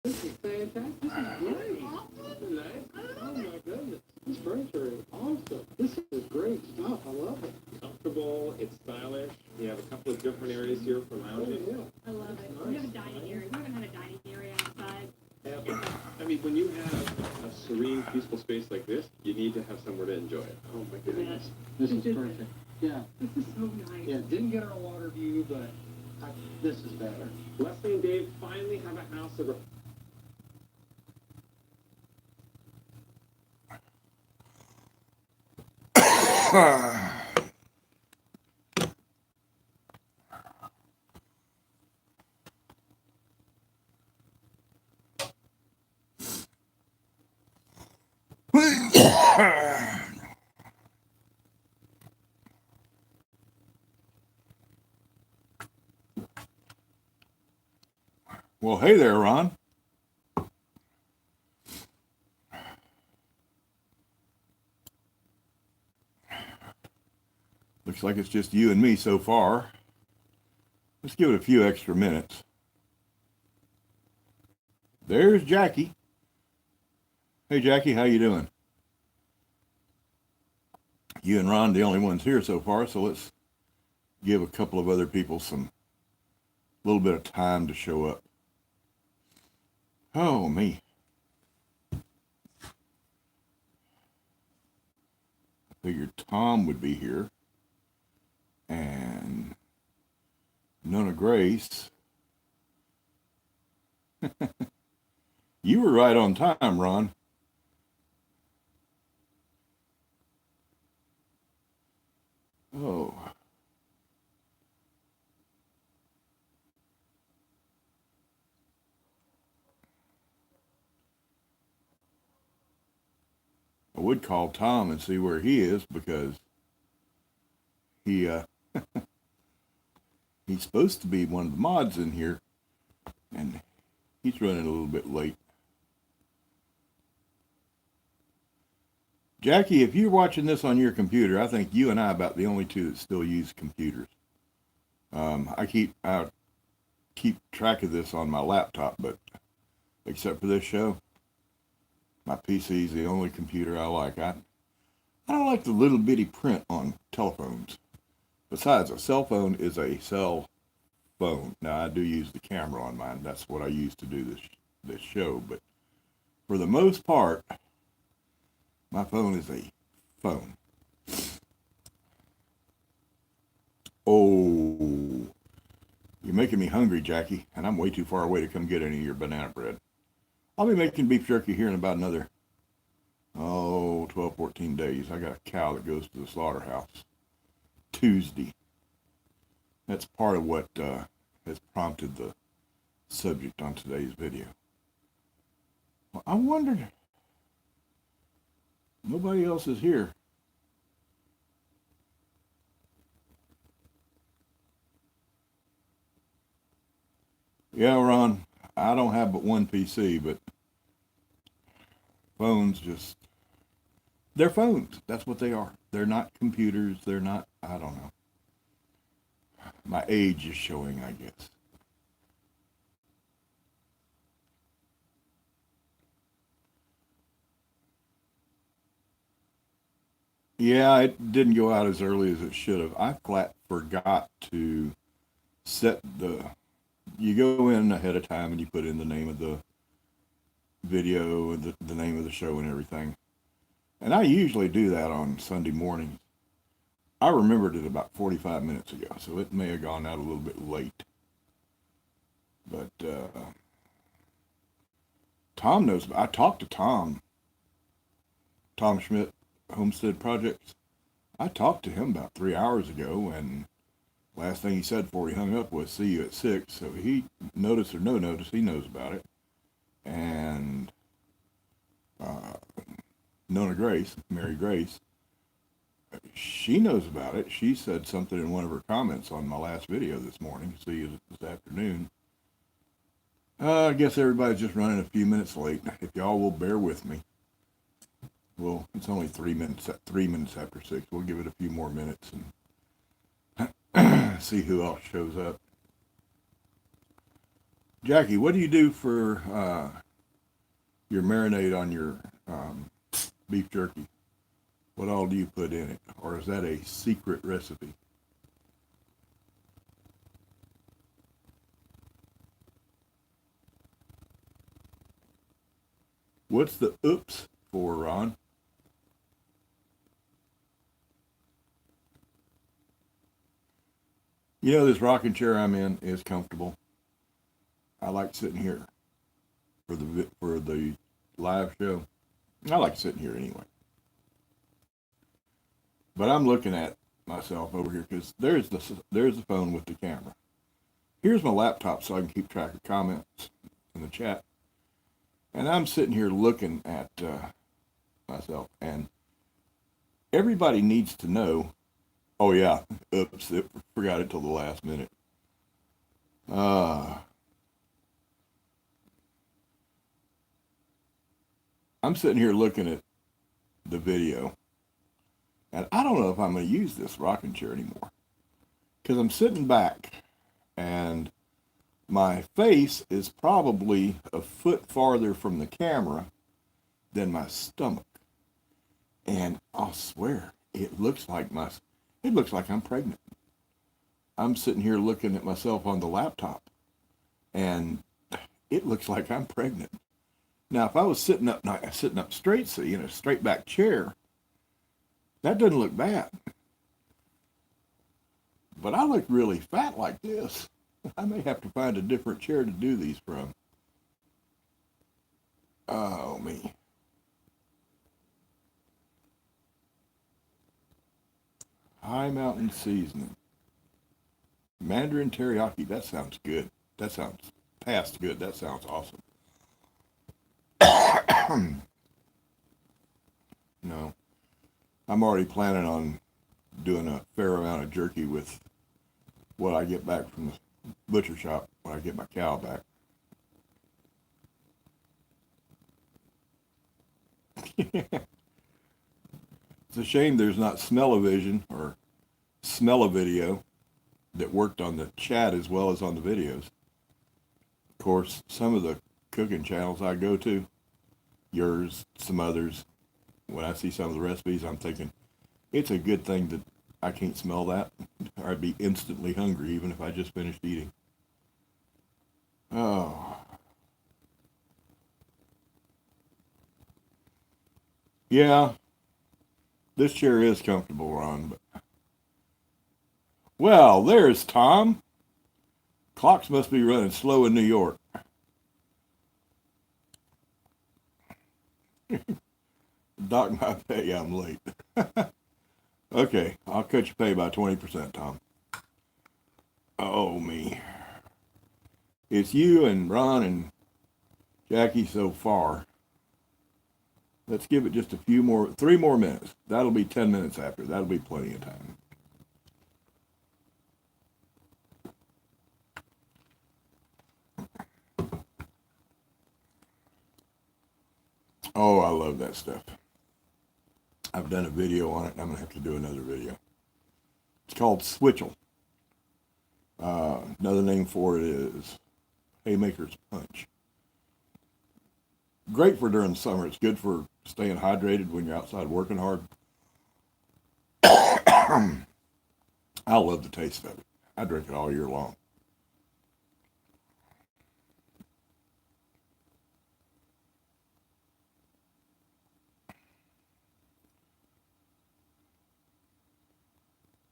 This is fantastic. This is great. Oh my goodness. This furniture is awesome. This is great stuff. I love it. Comfortable. It's stylish. You have a couple of different areas here for lounging. Oh, yeah. I love it. Nice. We have a dining area. We haven't had a dining area outside. Yeah. I mean, when you have a serene, peaceful space like this, you need to have somewhere to enjoy it. Oh my goodness. This is perfect. Yeah. This is so nice. Yeah, didn't get our water view, but this is better. Leslie and Dave finally have a house that... Well, hey there, Ron. Looks like it's just you and me so far. Let's give it a few extra minutes. There's Jackie. Hey, Jackie, how you doing? You and Ron, the only ones here so far, so let's give a couple of other people some little bit of time to show up. Oh, me. I figured Tom would be here. And Nona Grace. You were right on time, Ron. Oh. I would call Tom and see where he is because he's supposed to be one of the mods in here and he's running a little bit late. Jackie, if you're watching this on your computer, I think you and I are about the only two that still use computers. I keep track of this on my laptop, but except for this show, my PC is the only computer I like. I don't like the little bitty print on telephones. Besides, a cell phone is a cell phone. Now, I do use the camera on mine. That's what I use to do this show. But for the most part, my phone is a phone. Oh, you're making me hungry, Jackie, and I'm way too far away to come get any of your banana bread. I'll be making beef jerky here in about another, 12, 14 days. I got a cow that goes to the slaughterhouse Tuesday. That's part of what has prompted the subject on today's video. Well, I wondered, nobody else is here. Yeah, Ron, I don't have but one PC, but phones they're phones. That's what they are. They're not computers. They're not, I don't know. My age is showing, I guess. Yeah, it didn't go out as early as it should have. I flat forgot to set you go in ahead of time and you put in the name of the video and the name of the show and everything. And I usually do that on Sunday mornings. I remembered it about 45 minutes ago, so it may have gone out a little bit late. But Tom knows. I talked to Tom Schmidt, Homestead Projects. I talked to him about 3 hours ago, and last thing he said before he hung up was, see you at 6. So he, notice or no notice, he knows about it. And Nona Grace, Mary Grace, she knows about it. She said something in one of her comments on my last video this morning. See you this afternoon. I guess everybody's just running a few minutes late. If y'all will bear with me. Well, it's only 3 minutes after 6. We'll give it a few more minutes and see who else shows up. Jackie, what do you do for your marinade on your beef jerky? What all do you put in it? Or is that a secret recipe? What's the oops for, Ron? You know, this rocking chair I'm in is comfortable. I like sitting here for the live show. I like sitting here anyway. But I'm looking at myself over here because there's the phone with the camera. Here's my laptop so I can keep track of comments in the chat. And I'm sitting here looking at myself, and everybody needs to know. Oh yeah, oops, forgot it till the last minute. I'm sitting here looking at the video, and I don't know if I'm going to use this rocking chair anymore because I'm sitting back, and my face is probably a foot farther from the camera than my stomach. And I'll swear, it looks like I'm pregnant. I'm sitting here looking at myself on the laptop, and it looks like I'm pregnant. Now, if I was sitting up straight, so in a straight back chair, that doesn't look bad. But I look really fat like this. I may have to find a different chair to do these from. Oh, me. High Mountain Seasoning. Mandarin Teriyaki. That sounds good. That sounds past good. That sounds awesome. No. I'm already planning on doing a fair amount of jerky with what I get back from the butcher shop when I get my cow back. It's a shame there's not smell-o-vision or smell-o-video that worked on the chat as well as on the videos. Of course, some of the cooking channels I go to, yours, some others, when I see some of the recipes, I'm thinking, it's a good thing that I can't smell that, or I'd be instantly hungry even if I just finished eating. Oh. Yeah, this chair is comfortable, Ron, but... Well, there's Tom. Clocks must be running slow in New York. Dock my pay, I'm late. Okay, I'll cut your pay by 20%, Tom. Oh, me. It's you and Ron and Jackie so far. Let's give it just 3 more minutes. That'll be 10 minutes after. That'll be plenty of time. Oh, I love that stuff. I've done a video on it, and I'm going to have to do another video. It's called Switchel. Another name for it is Haymaker's Punch. Great for during the summer. It's good for staying hydrated when you're outside working hard. I love the taste of it. I drink it all year long.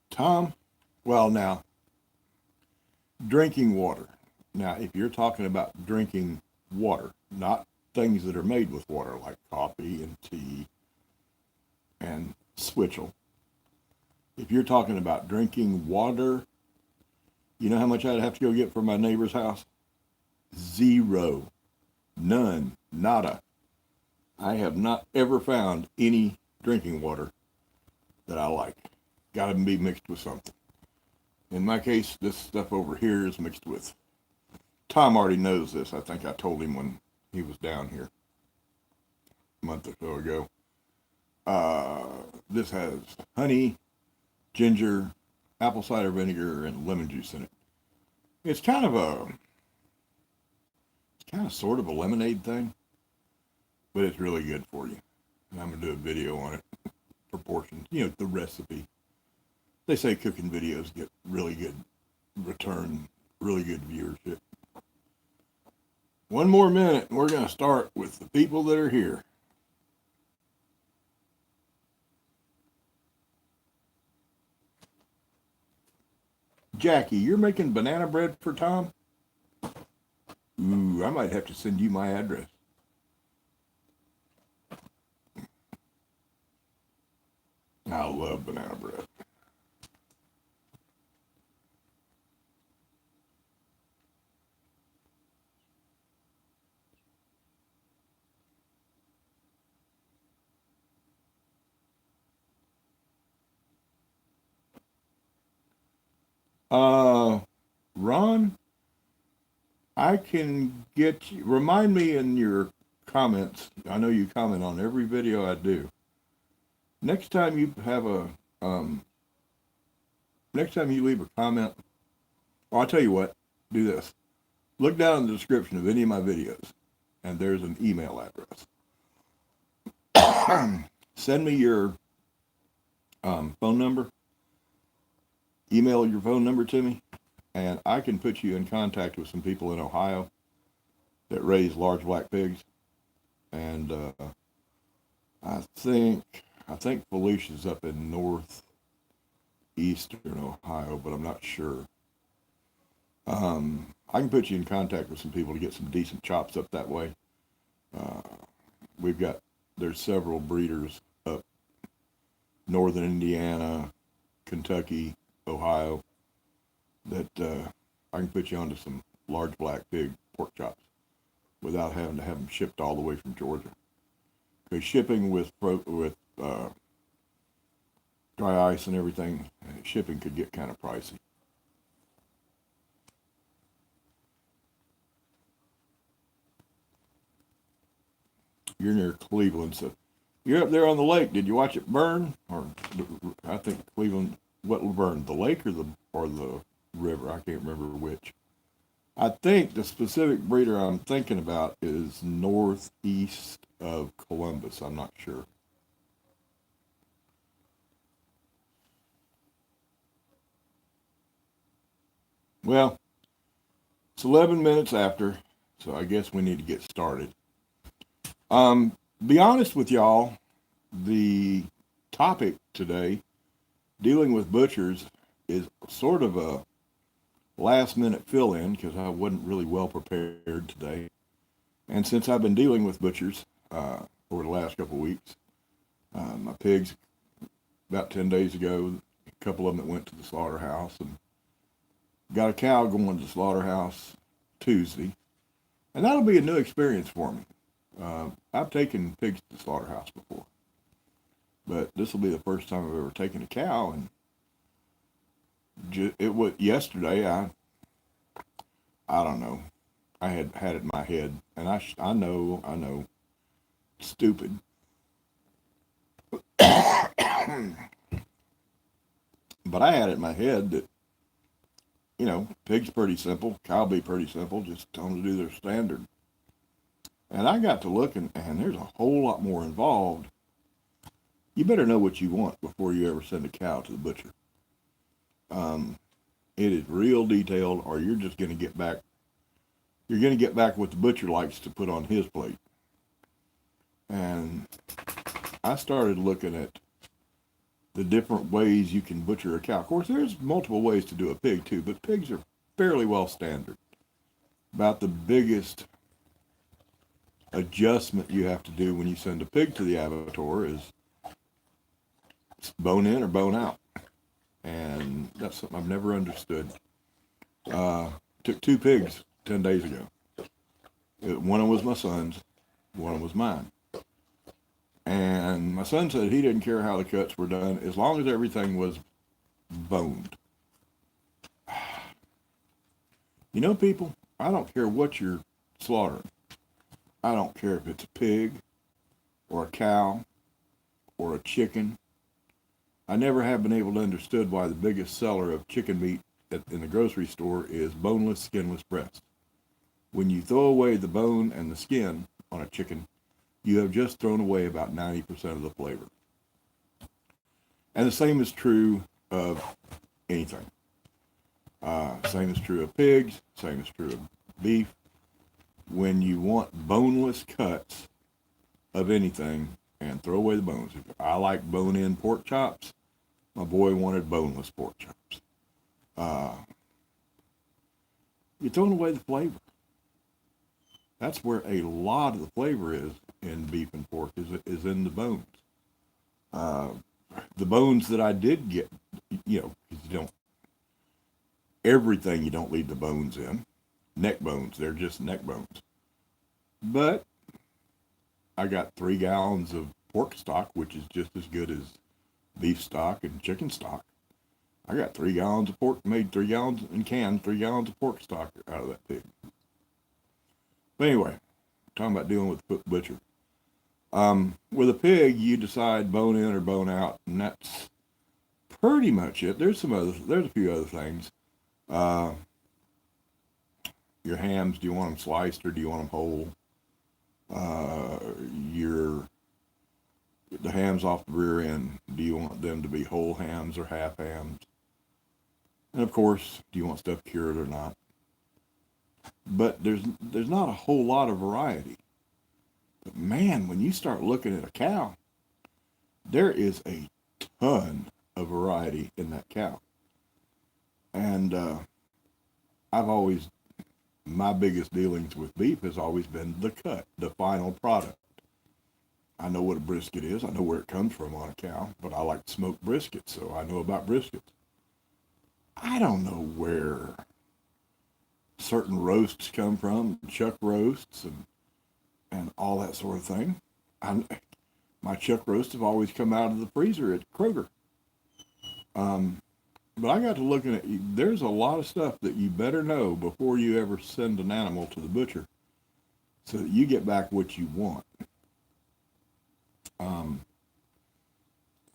Tom, well now, drinking water. Now, if you're talking about drinking water, not things that are made with water like coffee and tea and switchel. If you're talking about drinking water, you know how much I'd have to go get from my neighbor's house? 0. None. Nada. I have not ever found any drinking water that I like. Got to be mixed with something. In my case, this stuff over here is mixed with... Tom already knows this. I think I told him when he was down here a month or so ago. This has honey, ginger, apple cider vinegar, and lemon juice in it. It's kind of kind of sort of a lemonade thing, but it's really good for you. And I'm going to do a video on it, proportions, the recipe. They say cooking videos get really good return, really good viewership. One more minute, and we're going to start with the people that are here. Jackie, you're making banana bread for Tom? Ooh, I might have to send you my address. I love banana bread. Ron, I can get you, remind me in your comments. I know you comment on every video I do. Next time you have next time you leave a comment, well, I'll tell you what, do this. Look down in the description of any of my videos, and there's an email address. Send me your phone number. Email your phone number to me, and I can put you in contact with some people in Ohio that raise large black pigs. And I think Felicia's up in northeastern Ohio, but I'm not sure. I can put you in contact with some people to get some decent chops up that way. There's several breeders up northern Indiana, Kentucky, Ohio, that I can put you onto some large black pig pork chops without having to have them shipped all the way from Georgia. Because shipping with dry ice and everything, shipping could get kind of pricey. You're near Cleveland, so you're up there on the lake. Did you watch it burn? Or I think Cleveland, what will burn, the lake or the river? I can't remember which. I think the specific breeder I'm thinking about is northeast of Columbus. I'm not sure. Well, it's 11 minutes after, so I guess we need to get started. Be honest with y'all, the topic today, dealing with butchers, is sort of a last-minute fill-in because I wasn't really well prepared today. And since I've been dealing with butchers over the last couple of weeks, my pigs, about 10 days ago, a couple of them that went to the slaughterhouse, and got a cow going to the slaughterhouse Tuesday. And that'll be a new experience for me. I've taken pigs to the slaughterhouse before, but this will be the first time I've ever taken a cow. And it was yesterday. I don't know. I had it in my head, and I know, stupid. But I had it in my head that, pig's pretty simple, cow be pretty simple, just tell them to do their standard. And I got to looking, and there's a whole lot more involved. You better know what you want before you ever send a cow to the butcher. It is real detailed, or you're just going to get back. You're going to get back what the butcher likes to put on his plate. And I started looking at the different ways you can butcher a cow. Of course, there's multiple ways to do a pig too, but pigs are fairly well standard. About the biggest adjustment you have to do when you send a pig to the abattoir is bone in or bone out. And that's something I've never understood. Took 2 pigs 10 days ago. One of them was my son's, one of them was mine. And my son said he didn't care how the cuts were done as long as everything was boned. People, I don't care what you're slaughtering. I don't care if it's a pig or a cow or a chicken. I never have been able to understand why the biggest seller of chicken meat in the grocery store is boneless, skinless breast. When you throw away the bone and the skin on a chicken, you have just thrown away about 90% of the flavor. And the same is true of anything. Same is true of pigs, same is true of beef. When you want boneless cuts of anything, and throw away the bones. If I like bone-in pork chops, my boy wanted boneless pork chops. You're throwing away the flavor. That's where a lot of the flavor is in beef and pork, is in the bones. The bones that I did get, because you don't, everything you don't leave the bones in. Neck bones, they're just neck bones. But I got 3 gallons of pork stock, which is just as good as beef stock and chicken stock. I got 3 gallons of pork, made 3 gallons and canned 3 gallons of pork stock out of that pig. But anyway, talking about dealing with the butcher. With a pig, you decide bone in or bone out, and that's pretty much it. There's a few other things. Your hams, do you want them sliced or do you want them whole? The hams off the rear end, do you want them to be whole hams or half hams? And of course, do you want stuff cured or not? But there's not a whole lot of variety. But man, when you start looking at a cow, there is a ton of variety in that cow. And my biggest dealings with beef has always been the cut, the final product. I know what a brisket is. I know where it comes from on a cow, but I like smoked brisket, so I know about briskets. I don't know where certain roasts come from, chuck roasts and all that sort of thing. My chuck roasts have always come out of the freezer at Kroger. But I got to looking at, there's a lot of stuff that you better know before you ever send an animal to the butcher so that you get back what you want.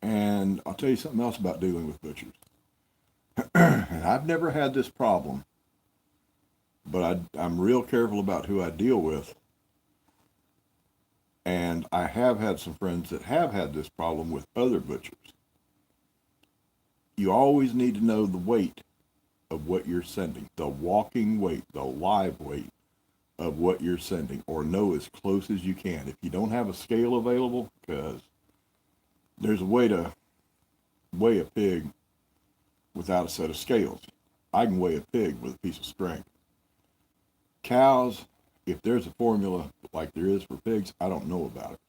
And I'll tell you something else about dealing with butchers. And I've never had this problem, but I'm real careful about who I deal with. And I have had some friends that have had this problem with other butchers. You always need to know the weight of what you're sending, the walking weight, the live weight of what you're sending, or know as close as you can. If you don't have a scale available, because there's a way to weigh a pig without a set of scales. I can weigh a pig with a piece of string. Cows, if there's a formula like there is for pigs, I don't know about it.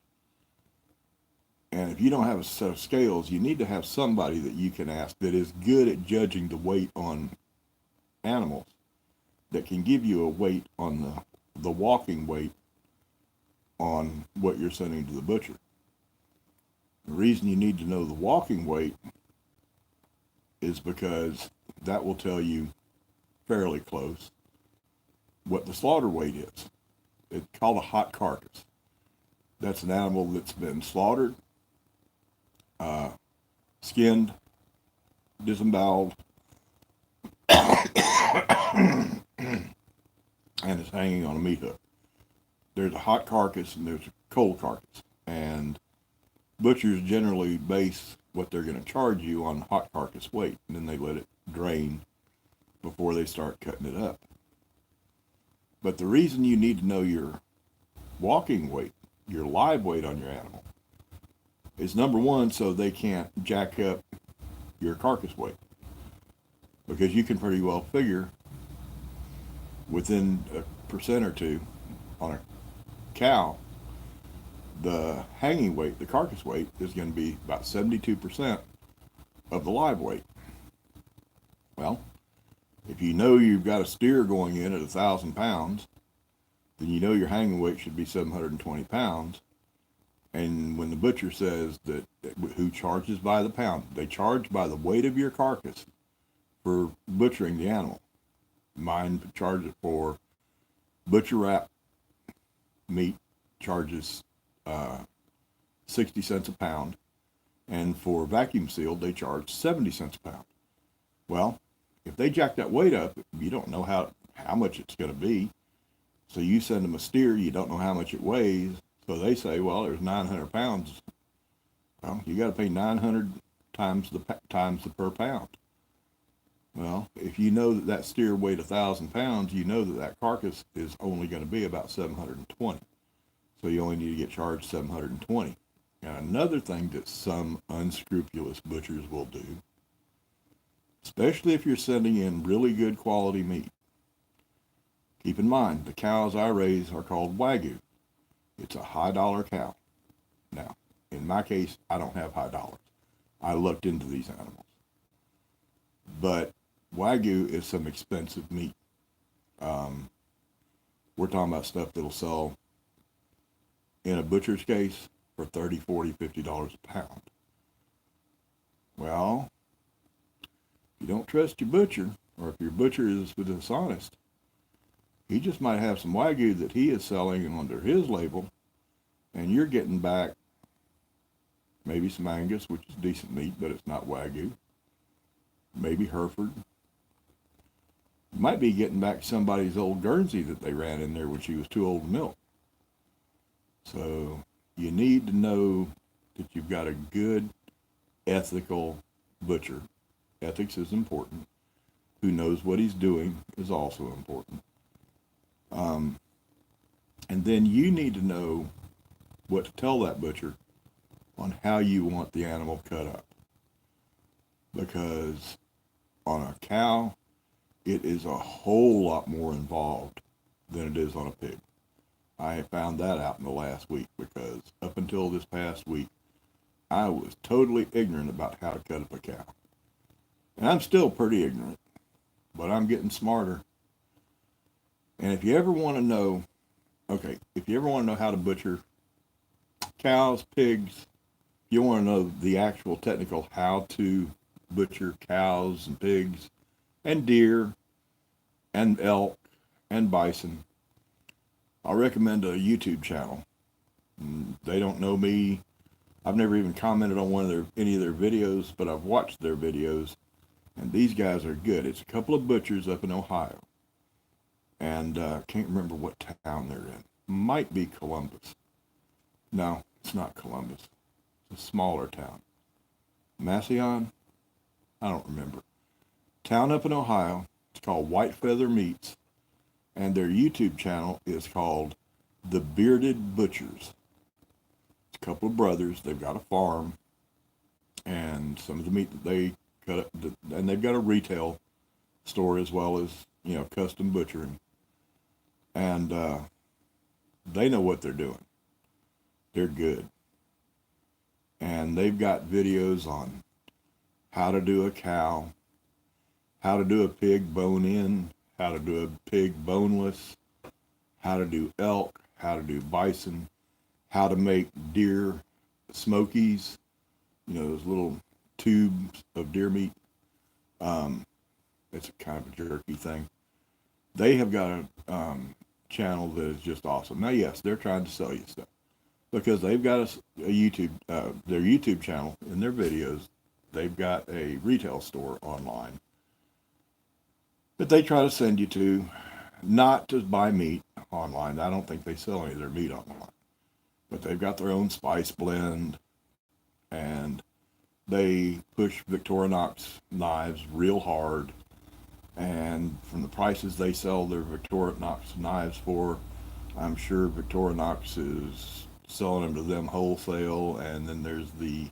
And if you don't have a set of scales, you need to have somebody that you can ask that is good at judging the weight on animals, that can give you a weight on the walking weight on what you're sending to the butcher. The reason you need to know the walking weight is because that will tell you fairly close what the slaughter weight is. It's called a hot carcass. That's an animal that's been slaughtered, skinned, disemboweled, and is hanging on a meat hook. There's a hot carcass and there's a cold carcass. And butchers generally base what they're going to charge you on hot carcass weight, and then they let it drain before they start cutting it up. But the reason you need to know your walking weight, your live weight on your animal, is number one, so they can't jack up your carcass weight. Because you can pretty well figure within 1% or 2 on a cow, the hanging weight, the carcass weight, is going to be about 72% of the live weight. Well, if you know you've got a steer going in at 1,000 pounds, then you know your hanging weight should be 720 pounds. And when the butcher says that who charges by the pound, they charge by the weight of your carcass for butchering the animal. Mine charges for butcher wrap meat, charges 60 cents a pound, and for vacuum sealed they charge 70 cents a pound. Well, if they jack that weight up, you don't know how much it's going to be. So you send them a steer, you don't know how much it weighs. So they say, well, there's 900 pounds. Well, you got to pay 900 times the per pound. Well, if you know that that steer weighed 1,000 pounds, you know that that carcass is only going to be about 720. So you only need to get charged 720. Now, another thing that some unscrupulous butchers will do, especially if you're sending in really good quality meat, keep in mind, the cows I raise are called Wagyu. It's a high dollar cow. Now, in my case, I don't have high dollars. I looked into these animals. But Wagyu is some expensive meat. We're talking about stuff that'll sell, in a butcher's case, for $30, $40, $50 a pound. Well, if you don't trust your butcher, or if your butcher is dishonest, he just might have some Wagyu that he is selling under his label, and you're getting back maybe some Angus, which is decent meat, but it's not Wagyu. Maybe Hereford. You might be getting back somebody's old Guernsey that they ran in there when she was too old to milk. So you need to know that you've got a good, ethical butcher. Ethics is important. Who knows what he's doing is also important. And then you need to know what to tell that butcher on how you want the animal cut up. Because on a cow, it is a whole lot more involved than it is on a pig. I found that out in the last week, because up until this past week, I was totally ignorant about how to cut up a cow. And I'm still pretty ignorant, but I'm getting smarter. And if you ever want to know, how to butcher cows, pigs, if you want to know the actual technical how to butcher cows and pigs and deer and elk and bison, I'll recommend a YouTube channel. They don't know me. I've never even commented on any of their videos, but I've watched their videos, and these guys are good. It's a couple of butchers up in Ohio, and can't remember what town they're in. Might be Columbus. No, it's not Columbus. It's a smaller town. Massillon? I don't remember. Town up in Ohio. It's called White Feather Meats, and their YouTube channel is called The Bearded Butchers. It's a couple of brothers. They've got a farm, and some of the meat that they cut up, and they've got a retail store as well as, custom butchering. And they know what they're doing. They're good. And they've got videos on how to do a cow, how to do a pig bone-in, how to do a pig boneless, how to do elk, how to do bison, how to make deer smokies, those little tubes of deer meat. It's a kind of a jerky thing. They have got a channel that is just awesome. Now, yes, they're trying to sell you stuff, because they've got a YouTube, their YouTube channel, in their videos, they've got a retail store online that they try to send you to, not to buy meat online. I don't think they sell any of their meat online, but they've got their own spice blend, and they push Victorinox knives real hard. And from the prices they sell their Victorinox knives for, I'm sure Victorinox is selling them to them wholesale. And then there's the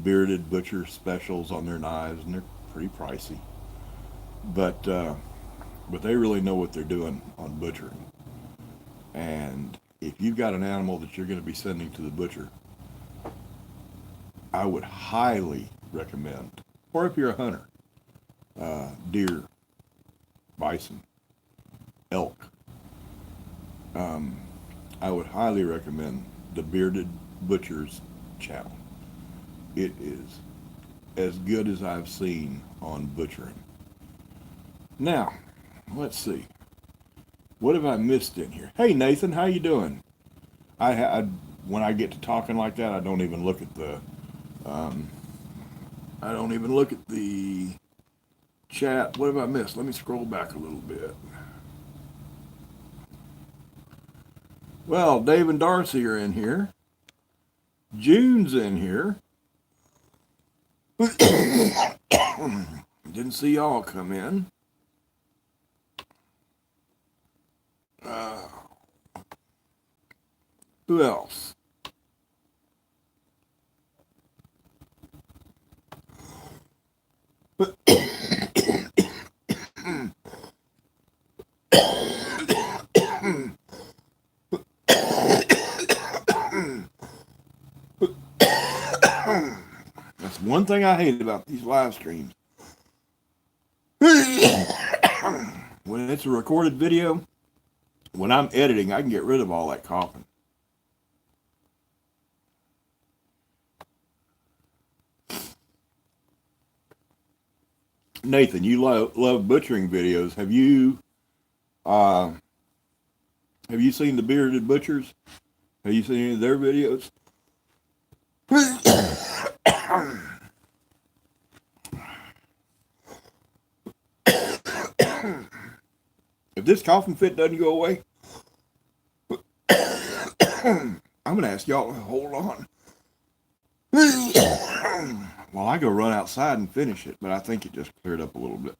bearded butcher specials on their knives, and they're pretty pricey. But they really know what they're doing on butchering. And if you've got an animal that you're going to be sending to the butcher, I would highly recommend, or if you're a hunter, deer, bison, elk, I would highly recommend the Bearded Butchers channel. It is as good as I've seen on butchering. Now, let's see. What have I missed in here? Hey, Nathan, how you doing? When I get to talking like that, I don't even look at the chat. What have I missed? Let me scroll back a little bit. Well, Dave and Darcy are in here. June's in here. Didn't see y'all come in. Who else? That's one thing I hate about these live streams. When it's a recorded video, when I'm editing, I can get rid of all that coughing. Nathan, you love butchering videos. Have you seen the Bearded Butchers? Have you seen any of their videos? If this coughing fit doesn't go away, I'm going to ask y'all to hold on while I go run outside and finish it, but I think it just cleared up a little bit.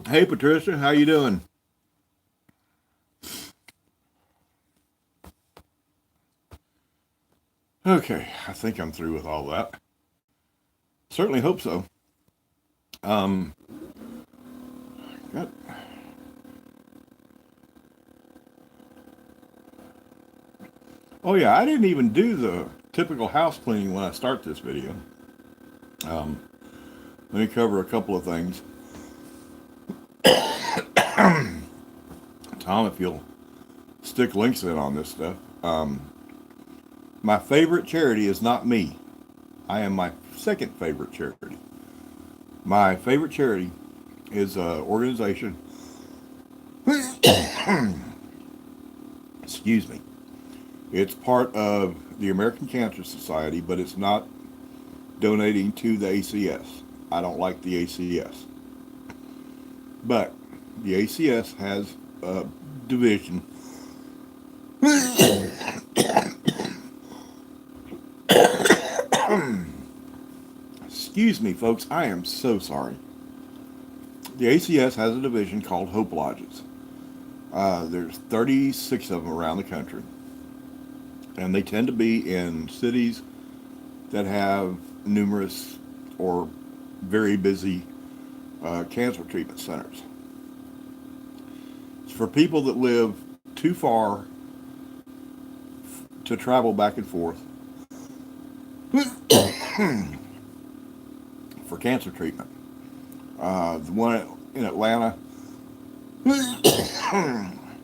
Hey, Patricia, how you doing? Okay, I think I'm through with all that. Certainly hope so. Oh yeah, I didn't even do the typical house cleaning when I start this video. Let me cover a couple of things. Tom, if you'll stick links in on this stuff. My favorite charity is not me. I am my second favorite charity. My favorite charity is an organization. Excuse me. It's part of the American Cancer Society, but it's not donating to the ACS. I don't like the ACS. But the ACS has a division excuse me, folks, I am so sorry. The ACS has a division called Hope Lodges. There's 36 of them around the country. And they tend to be in cities that have numerous or very busy cancer treatment centers. It's for people that live too far to travel back and forth for cancer treatment. The one in Atlanta,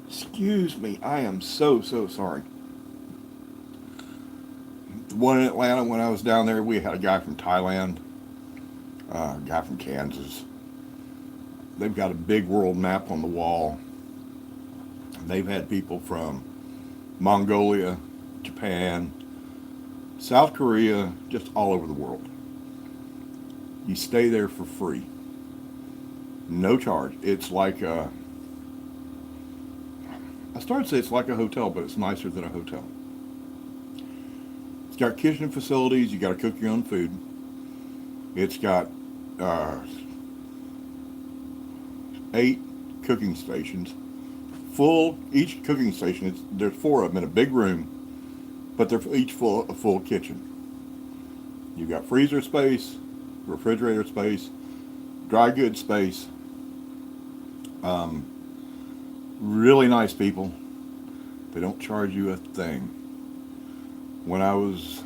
excuse me, I am so sorry. The one in Atlanta, when I was down there, we had a guy from Thailand, a guy from Kansas. They've got a big world map on the wall. They've had people from Mongolia, Japan, South Korea, just all over the world. You stay there for free. No charge. It's like I started to say it's like a hotel, but it's nicer than a hotel. It's got kitchen facilities. You got to cook your own food. It's got 8 cooking stations. Full, each cooking station, there's 4 of them in a big room, but they're each a full kitchen. You've got freezer space, refrigerator space, dry goods space. Really nice people. They don't charge you a thing. When I was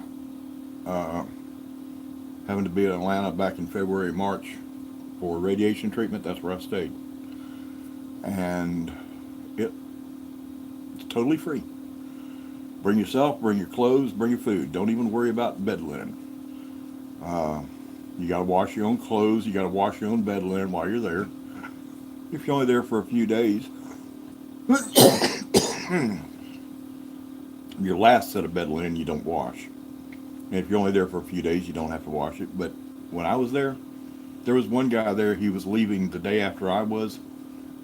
having to be in Atlanta back in February, March for radiation treatment, that's where I stayed. And it's totally free. Bring yourself, bring your clothes, bring your food. Don't even worry about bed linen. You got to wash your own clothes. You got to wash your own bed linen while you're there. If you're only there for a few days, your last set of bed linen you don't wash. And if you're only there for a few days, you don't have to wash it. But when I was there, There was one guy there, he was leaving the day after I was.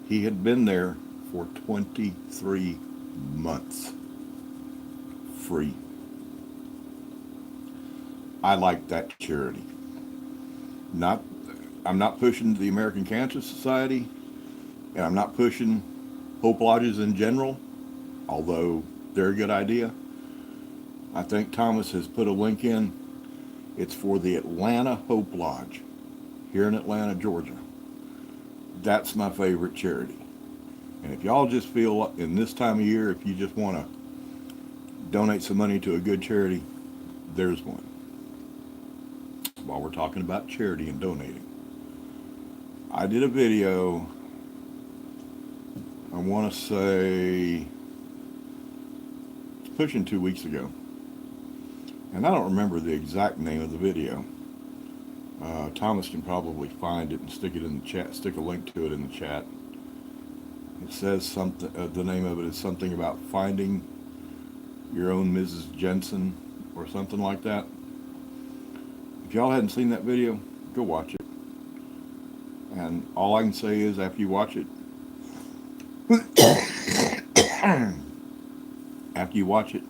He had been there for 23 months. Free. I like that charity. Not, I'm not pushing the American Cancer Society, and I'm not pushing Hope Lodges in general, although they're a good idea. I think Thomas has put a link in. It's for the Atlanta Hope Lodge here in Atlanta, Georgia. That's my favorite charity. And if y'all just feel in this time of year, if you just want to donate some money to a good charity, there's one. While we're talking about charity and donating, I did a video, I want to say, it's pushing 2 weeks ago. And I don't remember the exact name of the video. Thomas can probably find it and stick it in the chat, stick a link to it in the chat. It says something, the name of it is something about finding your own Mrs. Jensen or something like that. If y'all hadn't seen that video, go watch it. And all I can say is after you watch it, after you watch it,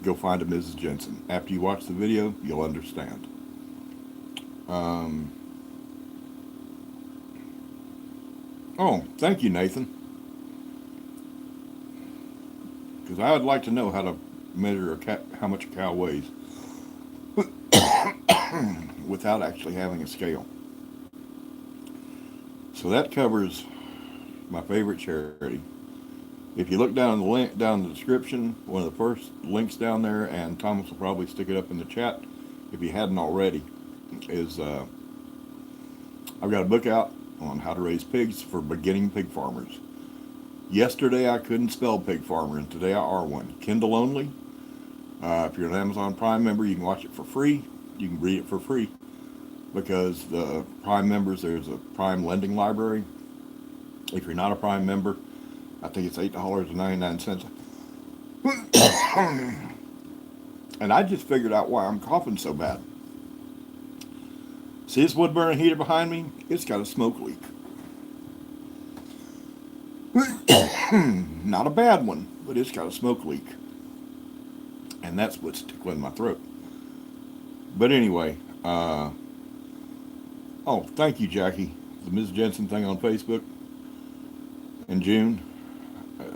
go find a Mrs. Jensen. After you watch the video, you'll understand. Oh, thank you, Nathan. Because I would like to know how to measure how much a cow weighs without actually having a scale. So that covers my favorite charity. If you look down the link down in the description, one of the first links down there, and Thomas will probably stick it up in the chat if he hadn't already, is I've got a book out on how to raise pigs for beginning pig farmers. Yesterday I couldn't spell pig farmer, and today I are one. Kindle only. If you're an Amazon Prime member, you can watch it for free. You can read it for free because the Prime members, there's a Prime lending library. If you're not a Prime member, I think it's $8.99. And I just figured out why I'm coughing so bad. See this wood burning heater behind me? It's got a smoke leak. Not a bad one, but it's got a smoke leak. And that's what's tickling my throat. But anyway, oh, thank you, Jackie. The Ms. Jensen thing on Facebook in June.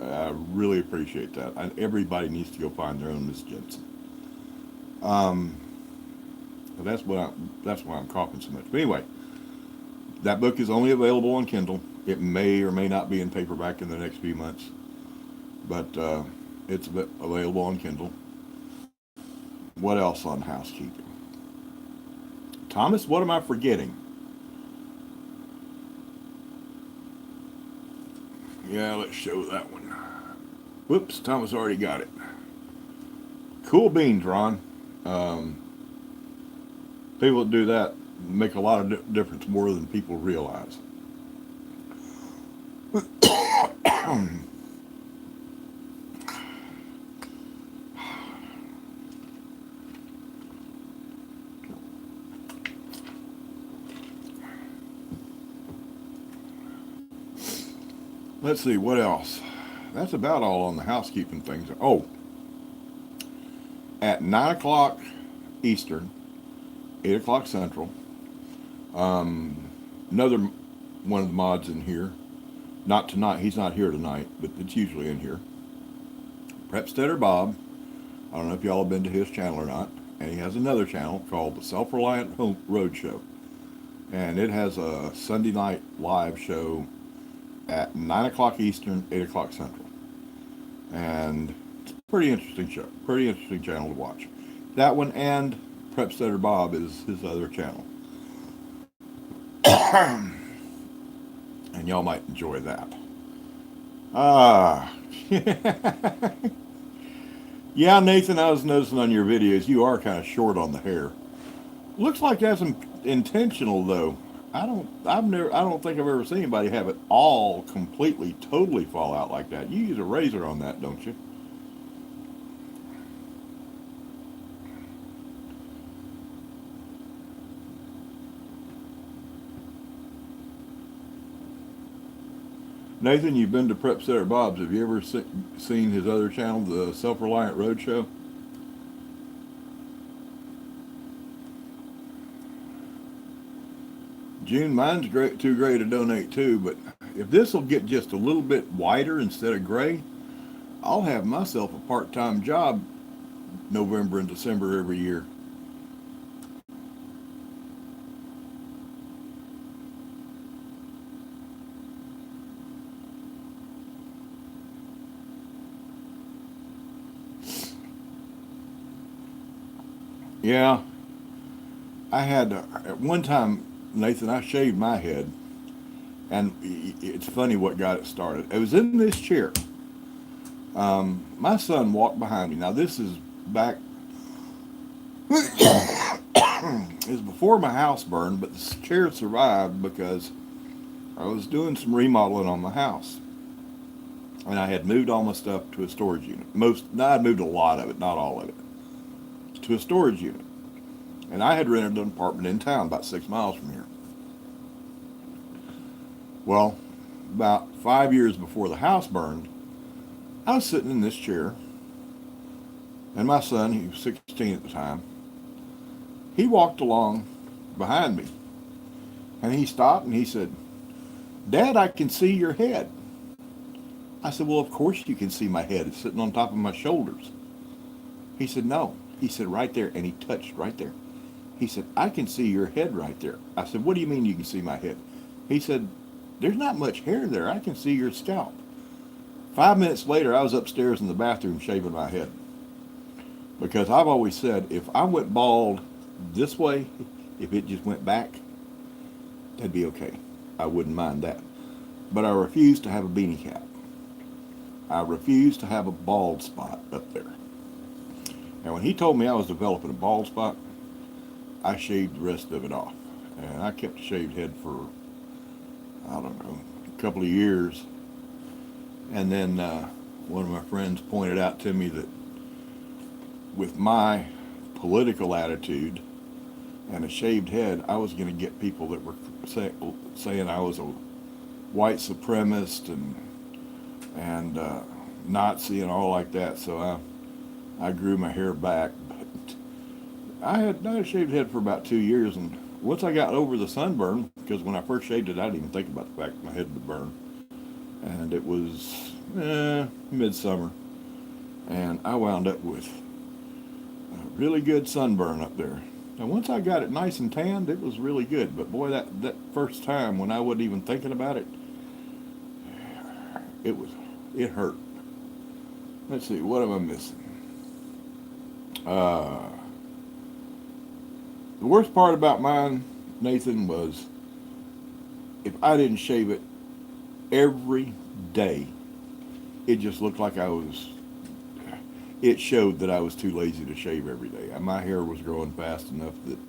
I really appreciate that. Everybody needs to go find their own Ms. Jensen. That's why I'm coughing so much. But anyway, that book is only available on Kindle. It may or may not be in paperback in the next few months, but it's available on Kindle. What else on housekeeping? Thomas, what am I forgetting? Yeah, let's show that one. Whoops, Thomas already got it. Cool beans, Ron. People that do that make a lot of difference, more than people realize. Let's see, what else? That's about all on the housekeeping things. Oh, at 9 o'clock Eastern, 8 o'clock Central, another one of the mods in here, not tonight, he's not here tonight, but it's usually in here, Prepsteader Bob. I don't know if y'all have been to his channel or not, and he has another channel called the Self-Reliant Home Road Show, and it has a Sunday night live show at 9 o'clock Eastern, 8 o'clock Central. And it's a pretty interesting show, pretty interesting channel to watch. That one and Prepsteader Bob is his other channel. And y'all might enjoy that. Yeah, Nathan, I was noticing on your videos, you are kind of short on the hair. Looks like that's intentional though. I don't think I've ever seen anybody have it all completely, totally fall out like that. You use a razor on that, don't you? Nathan, you've been to Prep Setter Bob's. Have you ever seen his other channel, the Self-Reliant Roadshow? June, mine's too gray to donate too, but if this will get just a little bit whiter instead of gray, I'll have myself a part-time job November and December every year. Yeah, I had at one time, Nathan, I shaved my head, and it's funny what got it started. It was in this chair. My son walked behind me. Now this is back. It was before my house burned, but the chair survived because I was doing some remodeling on my house, and I had moved all my stuff to a storage unit. I'd moved a lot of it, not all of it, to a storage unit. And I had rented an apartment in town about 6 miles from here. Well, about 5 years before the house burned, I was sitting in this chair, and my son, he was 16 at the time, he walked along behind me, and he stopped and he said, "Dad, I can see your head." I said, "Well, of course you can see my head. It's sitting on top of my shoulders." He said, "No." He said, "Right there," and he touched right there. He said, "I can see your head right there." I said, "What do you mean you can see my head?" He said, "There's not much hair there. I can see your scalp." 5 minutes later, I was upstairs in the bathroom shaving my head. Because I've always said, if I went bald this way, if it just went back, that'd be okay. I wouldn't mind that. But I refuse to have a beanie cap. I refuse to have a bald spot up there. And when he told me I was developing a bald spot, I shaved the rest of it off. And I kept a shaved head for, I don't know, a couple of years. And then one of my friends pointed out to me that with my political attitude and a shaved head, I was going to get people that were saying I was a white supremacist and Nazi and all like that. So I grew my hair back. But I had a shaved head for about 2 years, and once I got over the sunburn, because when I first shaved it, I didn't even think about the fact that my head would burn. And it was midsummer, and I wound up with a really good sunburn up there. And once I got it nice and tanned, it was really good. But boy, that first time when I wasn't even thinking about it, it hurt. Let's see, what am I missing? The worst part about mine, Nathan, was if I didn't shave it every day, it just looked like it showed that I was too lazy to shave every day. My hair was growing fast enough that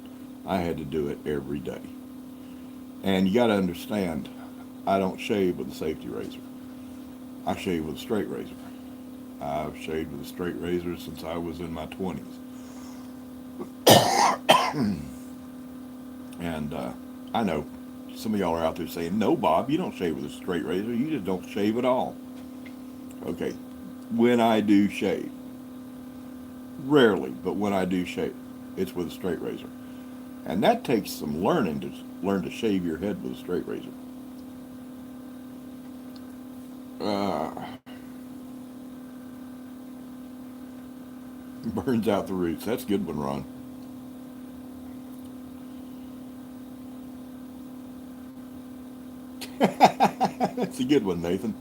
I had to do it every day. And you got to understand, I don't shave with a safety razor. I shave with a straight razor. I've shaved with a straight razor since I was in my 20s. And I know some of y'all are out there saying, "No, Bob, you don't shave with a straight razor. You just don't shave at all." Okay, when I do shave, rarely, but when I do shave, it's with a straight razor. And that takes some learning to learn to shave your head with a straight razor. Burns out the roots. That's a good one, Ron. That's a good one, Nathan.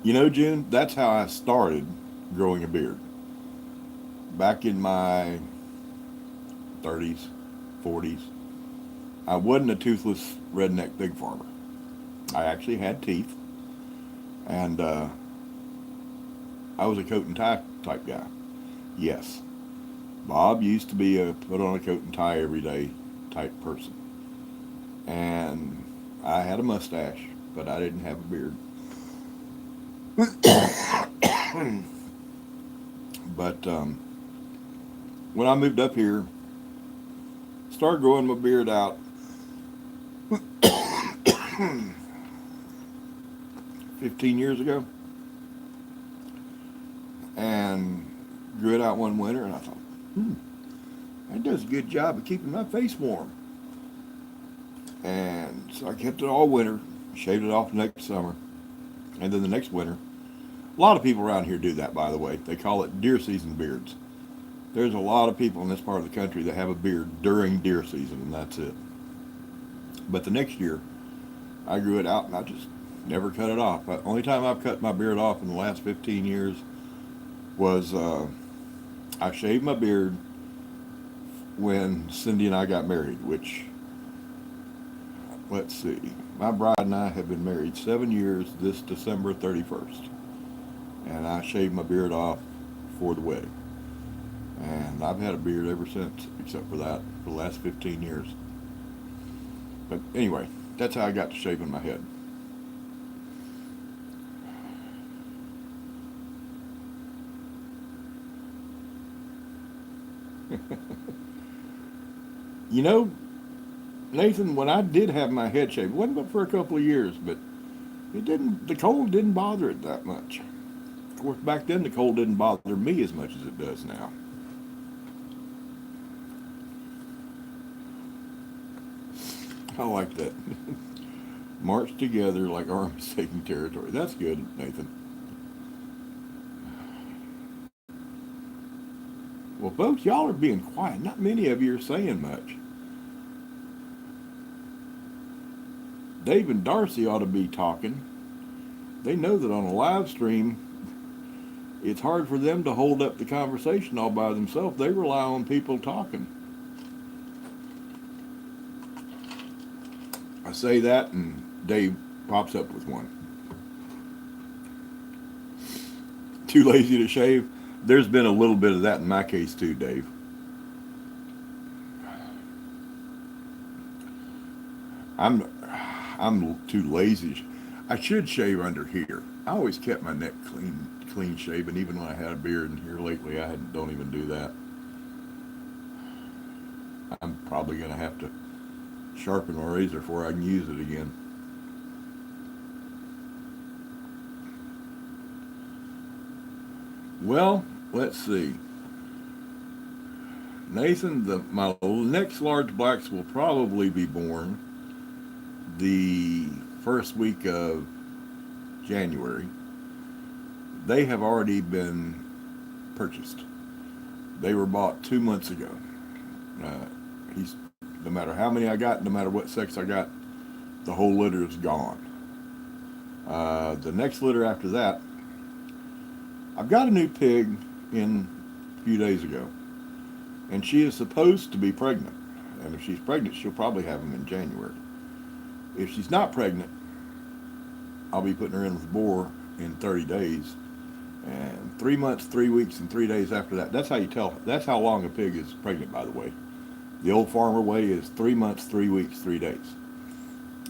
You know, June, that's how I started growing a beard. Back in my 30s, 40s, I wasn't a toothless redneck pig farmer. I actually had teeth, and I was a coat and tie type guy. Yes, Bob used to be a put on a coat and tie every day type person. And I had a mustache, but I didn't have a beard. But when I moved up here, started growing my beard out 15 years ago, and grew it out one winter, and I thought, that does a good job of keeping my face warm. And so I kept it all winter, shaved it off next summer, and then the next winter. A lot of people around here do that, by the way. They call it deer season beards. There's a lot of people in this part of the country that have a beard during deer season, and that's it. But the next year, I grew it out, and I just never cut it off. The only time I've cut my beard off in the last 15 years was I shaved my beard when Cindy and I got married, which, let's see, my bride and I have been married 7 years this December 31st. And I shaved my beard off for the wedding. And I've had a beard ever since, except for that, for the last 15 years. But anyway, that's how I got to shaving my head. You know, Nathan, when I did have my head shaved, it wasn't but for a couple of years, but the cold didn't bother it that much. Of course, back then the cold didn't bother me as much as it does now. I like that. March together like armies taking territory. That's good, Nathan. Well, folks, y'all are being quiet. Not many of you are saying much. Dave and Darcy ought to be talking. They know that on a live stream, it's hard for them to hold up the conversation all by themselves. They rely on people talking. I say that, and Dave pops up with one. Too lazy to shave? There's been a little bit of that in my case too, Dave. I'm too lazy. I should shave under here. I always kept my neck clean shaven, even when I had a beard. And here lately, don't even do that. I'm probably going to have to sharpen my razor before I can use it again. Well, let's see. Nathan, my next large blacks will probably be born the first week of January. They have already been purchased. They were bought 2 months ago. No matter how many I got, no matter what sex I got, the whole litter is gone. The next litter after that, I've got a new pig in a few days ago, and she is supposed to be pregnant. And if she's pregnant, she'll probably have them in January. If she's not pregnant, I'll be putting her in with boar in 30 days. And 3 months, 3 weeks, and 3 days after that. That's how you tell. That's how long a pig is pregnant, by the way. The old farmer way is 3 months, 3 weeks, 3 days.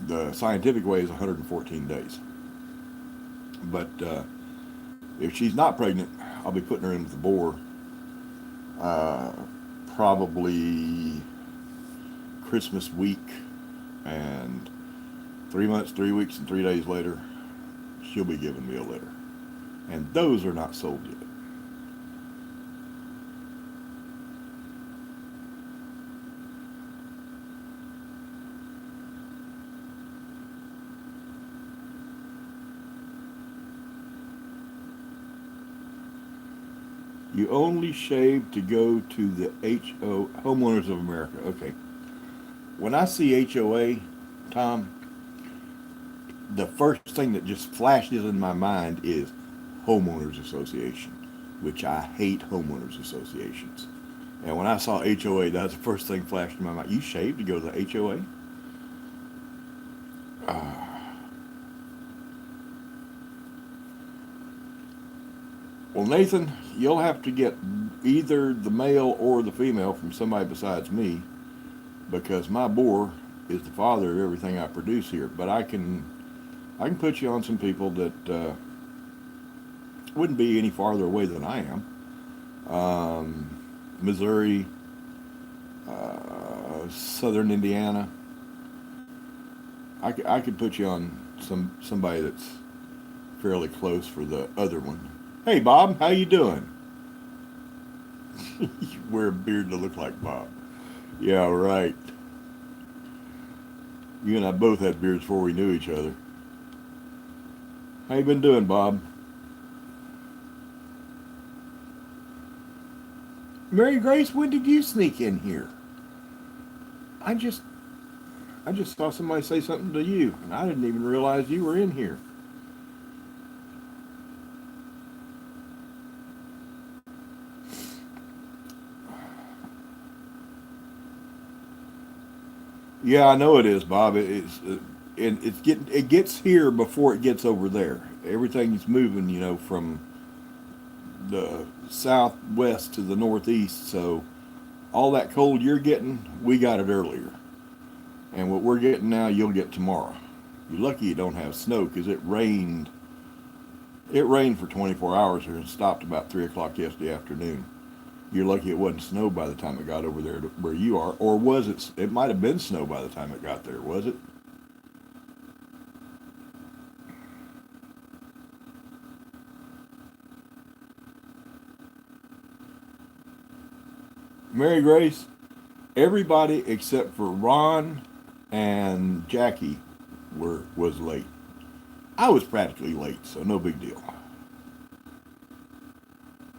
The scientific way is 114 days. But if she's not pregnant, I'll be putting her in with the boar probably Christmas week. And 3 months, 3 weeks, and 3 days later, she'll be giving me a litter. And those are not sold yet. You only shave to go to the Homeowners of America. Okay. When I see HOA, Tom, the first thing that just flashes in my mind is Homeowners Association, which I hate homeowners associations. And when I saw HOA, that's the first thing flashed in my mind. You shave to go to the HOA? Well, Nathan, you'll have to get either the male or the female from somebody besides me, because my boar is the father of everything I produce here. But I can put you on some people that wouldn't be any farther away than I am. Missouri, southern Indiana. I could put you on somebody that's fairly close for the other one. Hey, Bob, how you doing? You wear a beard to look like Bob. Yeah, right. You and I both had beards before we knew each other. How you been doing, Bob? Mary Grace, when did you sneak in here? I just saw somebody say something to you, and I didn't even realize you were in here. Yeah, I know it is, Bob. It gets here before it gets over there. Everything's moving, from the southwest to the northeast. So all that cold you're getting, we got it earlier, and what we're getting now, you'll get tomorrow. You're lucky you don't have snow because it rained. It rained for 24 hours here and stopped about 3 o'clock yesterday afternoon. You're lucky it wasn't snow by the time it got over there to where you are. Or was it? It might have been snow by the time it got there, was it? Mary Grace, everybody except for Ron and Jackie was late. I was practically late, so no big deal.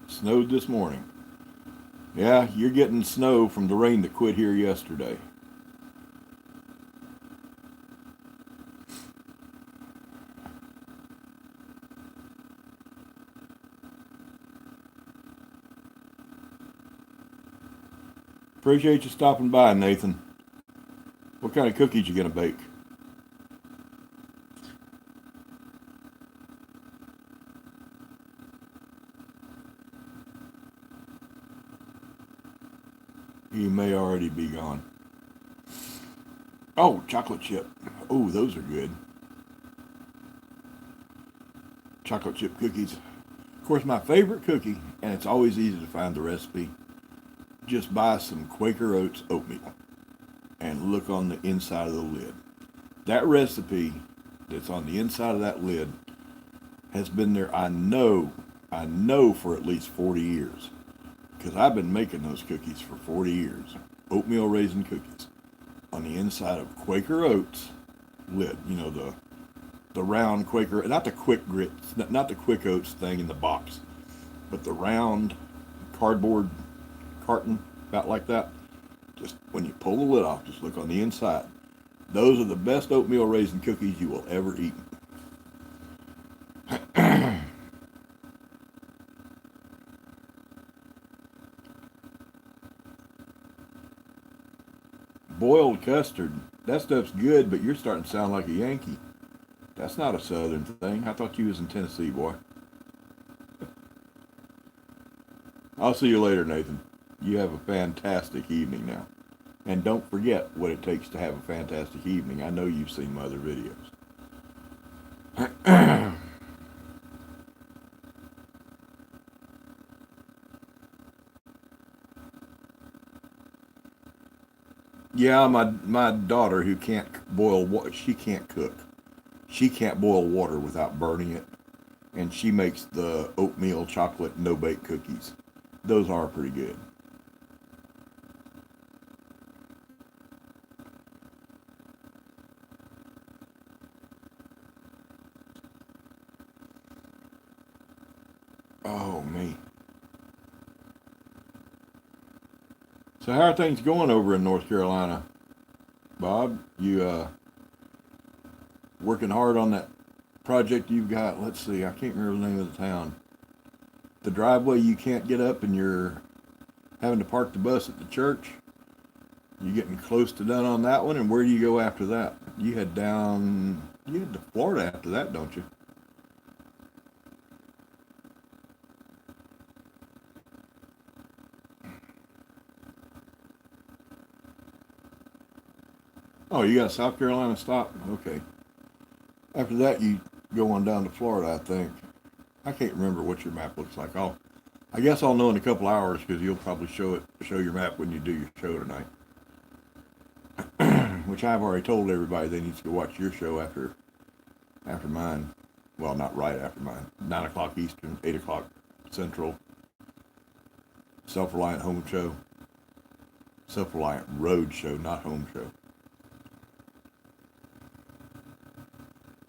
Snowed this morning. Yeah, you're getting snow from the rain that quit here yesterday. Appreciate you stopping by, Nathan. What kind of cookies you gonna bake? You may already be gone. Oh, chocolate chip. Oh, those are good. Chocolate chip cookies. Of course, my favorite cookie, and it's always easy to find the recipe. Just buy some Quaker Oats oatmeal and look on the inside of the lid. That recipe that's on the inside of that lid has been there, I know for at least 40 years. Because I've been making those cookies for 40 years. Oatmeal raisin cookies. On the inside of Quaker Oats lid. The round Quaker, not the quick grits, not the Quick Oats thing in the box, but the round cardboard carton, about like that. Just when you pull the lid off, just look on the inside. Those are the best oatmeal raisin cookies you will ever eat. Boiled custard, that stuff's good, but you're starting to sound like a Yankee. That's not a southern thing. I thought you was in Tennessee, boy. I'll see you later, Nathan. You have a fantastic evening now. And don't forget what it takes to have a fantastic evening. I know you've seen my other videos. Yeah, my daughter who can't boil water, she can't cook. She can't boil water without burning it. And she makes the oatmeal chocolate no-bake cookies. Those are pretty good. Oh, me. So how are things going over in North Carolina? Bob, you working hard on that project you've got? Let's see, I can't remember the name of the town. The driveway you can't get up and you're having to park the bus at the church. You getting close to done on that one, and where do you go after that? You head to Florida after that, don't you? Oh, you got a South Carolina stop? Okay. After that, you go on down to Florida, I think. I can't remember what your map looks like. I'll I guess I'll know in a couple hours because you'll probably show your map when you do your show tonight. Which I've already told everybody they need to go watch your show after mine. Well, not right after mine. 9 o'clock Eastern, 8 o'clock Central. Self-Reliant Home Show. Self-Reliant Road Show, not Home Show.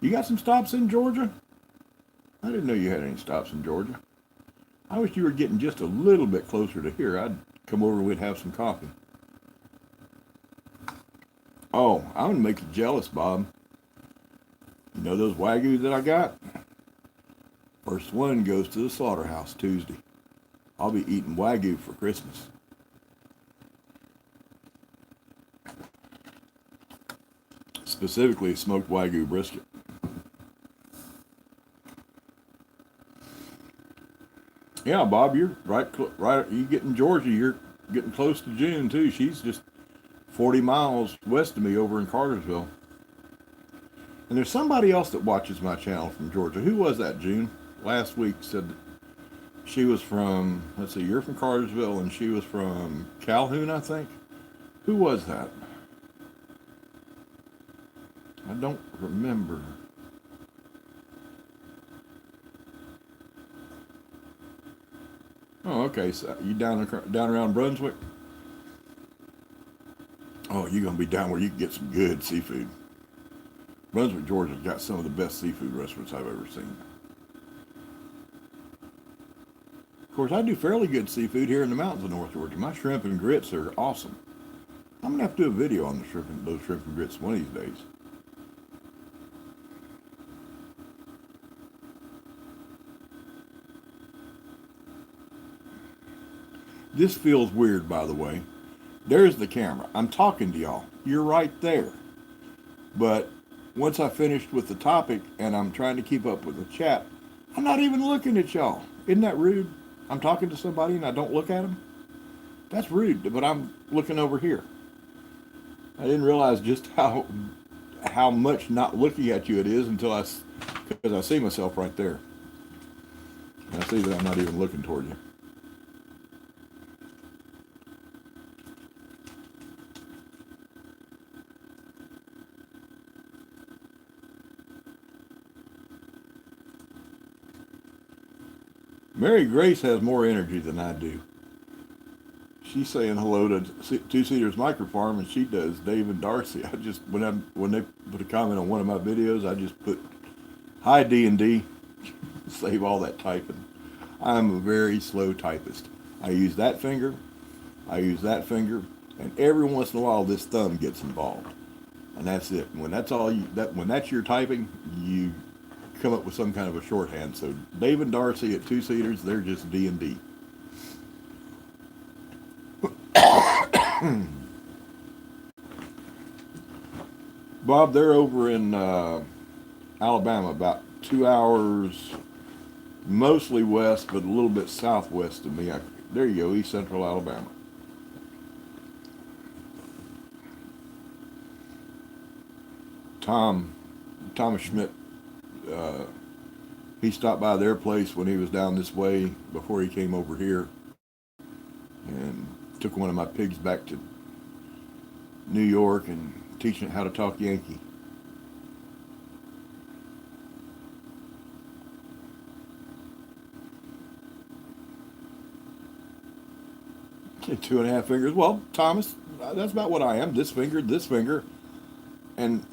You got some stops in Georgia? I didn't know you had any stops in Georgia. I wish you were getting just a little bit closer to here. I'd come over and we'd have some coffee. Oh, I'm going to make you jealous, Bob. You know those Wagyu that I got? First one goes to the slaughterhouse Tuesday. I'll be eating Wagyu for Christmas. Specifically, smoked Wagyu brisket. Yeah, Bob, you're right. You get in Georgia, you're getting close to June too. She's just 40 miles west of me over in Cartersville. And there's somebody else that watches my channel from Georgia. Who was that, June? Last week said that she was from, let's see, you're from Cartersville and she was from Calhoun, I think. Who was that? I don't remember. Oh, okay. So you down around Brunswick? Oh, you're gonna be down where you can get some good seafood. Brunswick, Georgia's got some of the best seafood restaurants I've ever seen. Of course, I do fairly good seafood here in the mountains of North Georgia. My shrimp and grits are awesome. I'm gonna have to do a video on those shrimp and grits one of these days. This feels weird, by the way. There's the camera. I'm talking to y'all. You're right there. But once I finished with the topic and I'm trying to keep up with the chat, I'm not even looking at y'all. Isn't that rude? I'm talking to somebody and I don't look at them? That's rude, but I'm looking over here. I didn't realize just how much not looking at you it is until because I see myself right there. And I see that I'm not even looking toward you. Mary Grace has more energy than I do. She's saying hello to Two Seaters Micro Farm, and she does Dave and Darcy. I just when they put a comment on one of my videos, I just put hi D&D. Save all that typing. I'm a very slow typist. I use that finger, and every once in a while this thumb gets involved, and that's it. When that's your typing, you come up with some kind of a shorthand. So Dave and Darcy at Two Seaters, they're just D&D. Bob, they're over in Alabama, about 2 hours, mostly west, but a little bit southwest of me. There you go, East Central Alabama. Thomas Schmidt, he stopped by their place when he was down this way before he came over here, and took one of my pigs back to New York and teaching it how to talk Yankee. Okay, 2.5 fingers. Well, Thomas, that's about what I am. This finger. And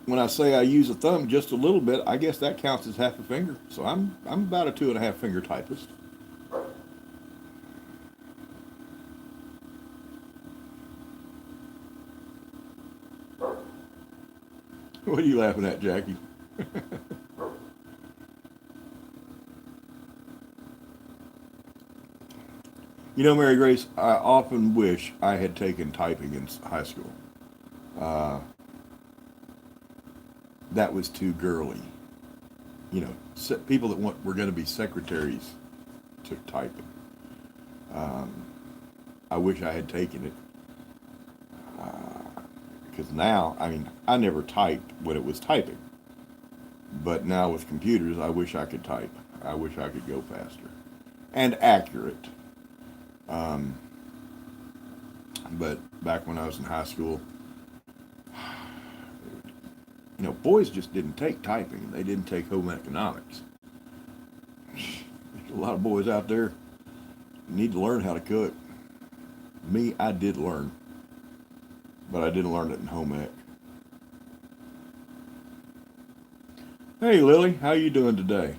when I say I use a thumb just a little bit, I guess that counts as half a finger. So I'm about a 2.5 finger typist. What are you laughing at, Jackie? You know, Mary Grace, I often wish I had taken typing in high school. That was too girly. You know, people that were going to be secretaries took typing. I wish I had taken it. Because now, I mean, I never typed when it was typing. But now with computers, I wish I could type. I wish I could go faster. and accurate. But back when I was in high school, you know, boys just didn't take typing. They didn't take home economics. There's a lot of boys out there need to learn how to cook. Me, I did learn, but I didn't learn it in home ec. Hey Lily, how you doing today?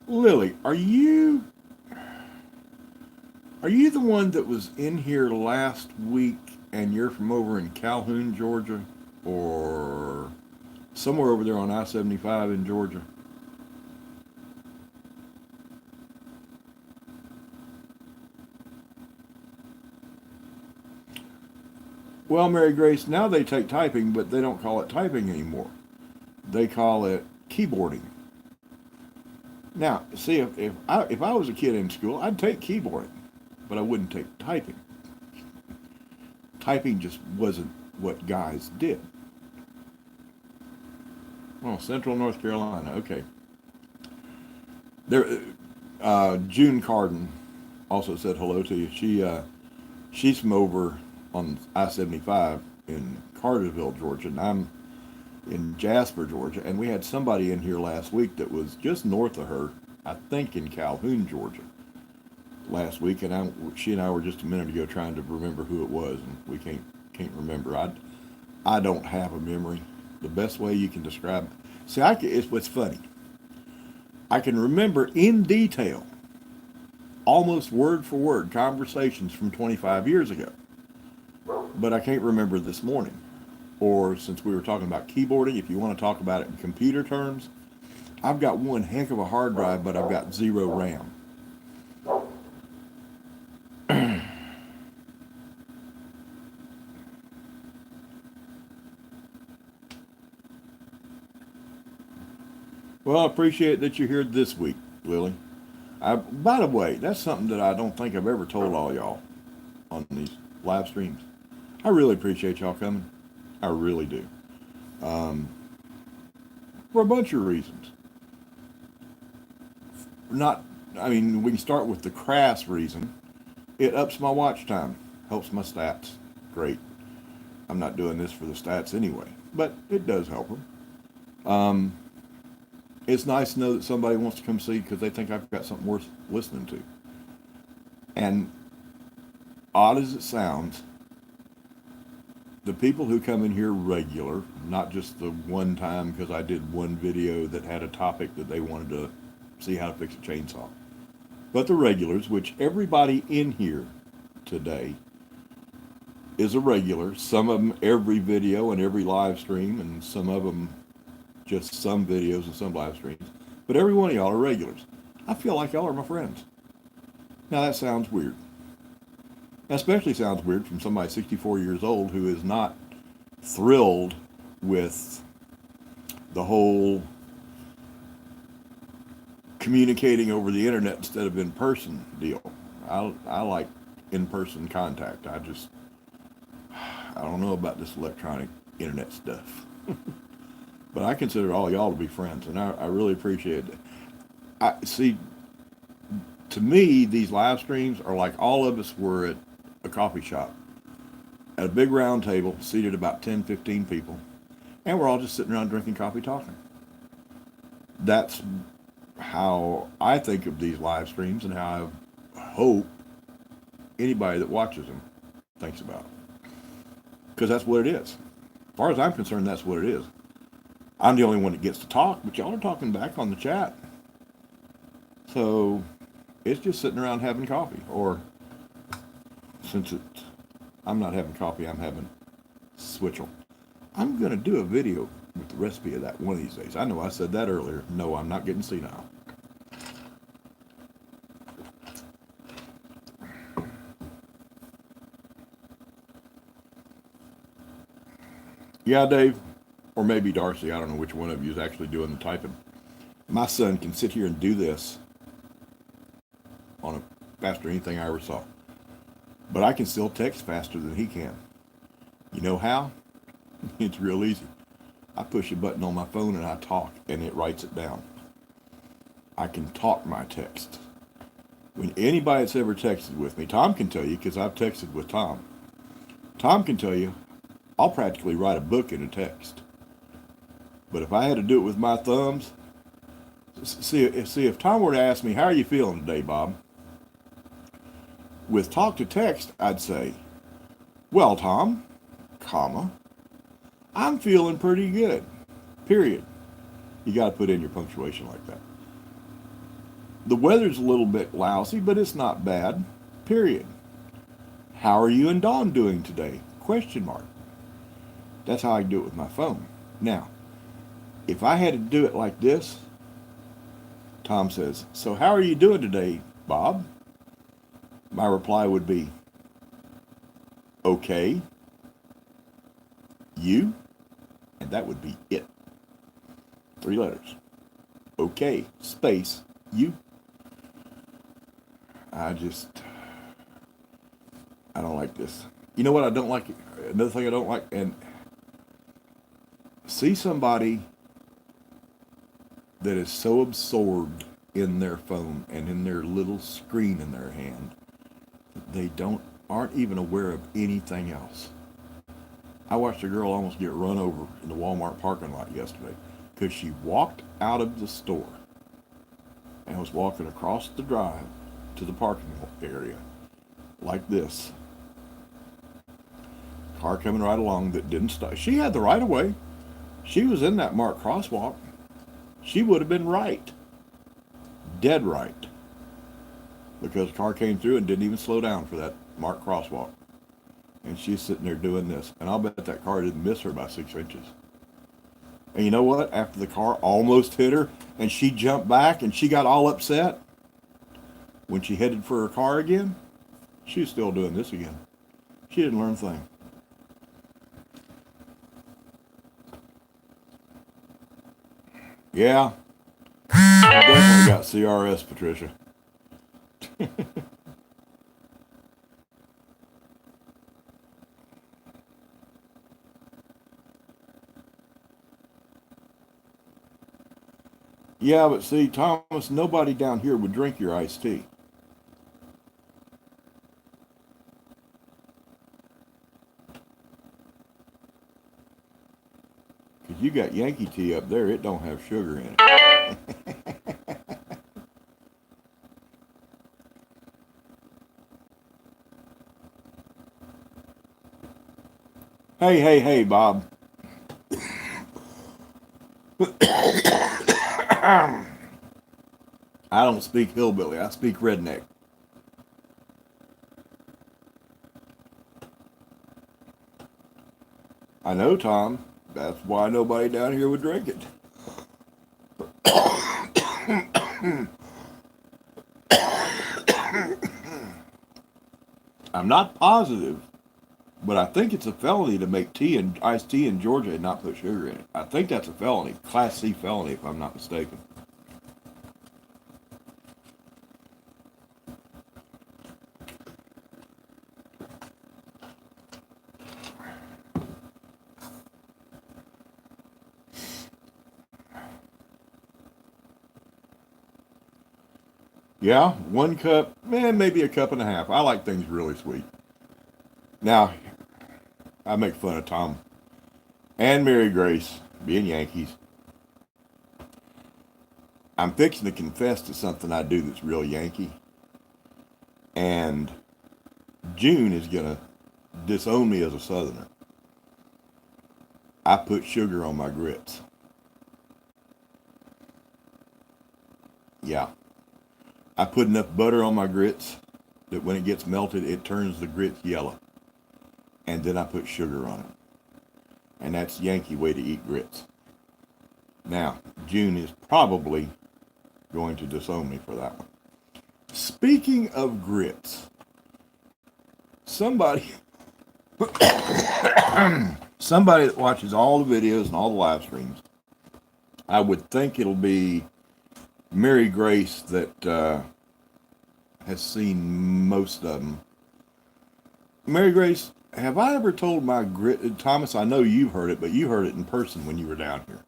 Lily, are you the one that was in here last week and you're from over in Calhoun, Georgia, or somewhere over there on I-75 in Georgia? Well, Mary Grace, now they take typing, but they don't call it typing anymore. They call it keyboarding. Now, see, if I was a kid in school, I'd take keyboarding, but I wouldn't take typing. Typing just wasn't what guys did. Oh, Central North Carolina, okay. There, June Carden also said hello to you. She's from over on I-75 in Cartersville, Georgia, and I'm in Jasper, Georgia, and we had somebody in here last week that was just north of her, I think in Calhoun, Georgia, last week, and she and I were just a minute ago trying to remember who it was, and we can't remember. I don't have a memory. The best way you can describe it. See, it's what's funny. I can remember in detail, almost word for word, conversations from 25 years ago, but I can't remember this morning. Or since we were talking about keyboarding, if you want to talk about it in computer terms, I've got one heck of a hard drive, but I've got 0 RAM. Well, I appreciate that you're here this week, Lily. By the way, that's something that I don't think I've ever told all y'all on these live streams. I really appreciate y'all coming. I really do. For a bunch of reasons. We can start with the crass reason. It ups my watch time, helps my stats. Great. I'm not doing this for the stats anyway, but it does help them. It's nice to know that somebody wants to come see because they think I've got something worth listening to. And odd as it sounds, the people who come in here regular, not just the one time because I did one video that had a topic that they wanted to see how to fix a chainsaw, but the regulars, which everybody in here today is a regular, some of them every video and every live stream, and some of them just some videos and some live streams, but every one of y'all are regulars. I feel like y'all are my friends. Now that sounds weird. Especially sounds weird from somebody 64 years old who is not thrilled with the whole communicating over the internet instead of in person deal. I like in-person contact. I don't know about this electronic internet stuff. But I consider all y'all to be friends, and I really appreciate it. To me, these live streams are like all of us were at a coffee shop at a big round table, seated about 10, 15 people, and we're all just sitting around drinking coffee, talking. That's how I think of these live streams and how I hope anybody that watches them thinks about it. Because that's what it is. As far as I'm concerned, that's what it is. I'm the only one that gets to talk, but y'all are talking back on the chat. So it's just sitting around having coffee, or I'm not having coffee, I'm having switchel. I'm going to do a video with the recipe of that one of these days. I know I said that earlier. No, I'm not getting senile. Yeah, Dave, or maybe Darcy, I don't know which one of you is actually doing the typing. My son can sit here and do this faster than anything I ever saw. But I can still text faster than he can. You know how? It's real easy. I push a button on my phone and I talk, and it writes it down. I can talk my text. When anybody that's ever texted with me, Tom can tell you, because I've texted with Tom. Tom can tell you, I'll practically write a book in a text. But if I had to do it with my thumbs, see if Tom were to ask me, how are you feeling today, Bob? With talk to text, I'd say, well, Tom, comma, I'm feeling pretty good, period. You got to put in your punctuation like that. The weather's a little bit lousy, but it's not bad, period. How are you and Dawn doing today? Question mark. That's how I do it with my phone. Now, if I had to do it like this, Tom says, so how are you doing today, Bob? My reply would be, okay, you, and that would be it. 3 letters. Okay, space, you. I don't like this. You know what I don't like? Another thing I don't like, and see somebody that is so absorbed in their phone and in their little screen in their hand, they aren't even aware of anything else. I watched a girl almost get run over in the Walmart parking lot yesterday because she walked out of the store and was walking across the drive to the parking area like this. Car coming right along that didn't stop. She had the right of way. She was in that marked crosswalk. She would have been right. Dead right. Because the car came through and didn't even slow down for that marked crosswalk. And she's sitting there doing this. And I'll bet that car didn't miss her by 6 inches. And you know what? After the car almost hit her and she jumped back and she got all upset, when she headed for her car again, she was still doing this again. She didn't learn a thing. Yeah, I definitely got CRS, Patricia. Yeah, but see, Thomas, nobody down here would drink your iced tea. Because you got Yankee tea up there, it don't have sugar in it. Hey, Bob. I don't speak hillbilly, I speak redneck. I know, Tom. That's why nobody down here would drink it. I'm not positive, but I think it's a felony to make tea and iced tea in Georgia and not put sugar in it. I think that's a felony, Class C felony, if I'm not mistaken. Yeah, 1 cup, maybe a cup and a half. I like things really sweet. Now, I make fun of Tom and Mary Grace being Yankees. I'm fixing to confess to something I do that's real Yankee. And June is going to disown me as a Southerner. I put sugar on my grits. Yeah. I put enough butter on my grits that when it gets melted, it turns the grits yellow. And then I put sugar on it. And that's Yankee way to eat grits. Now, June is probably going to disown me for that one. Speaking of grits, somebody that watches all the videos and all the live streams, I would think it'll be Mary Grace that has seen most of them. Mary Grace, have I ever told my grit? Thomas, I know you've heard it, but you heard it in person when you were down here.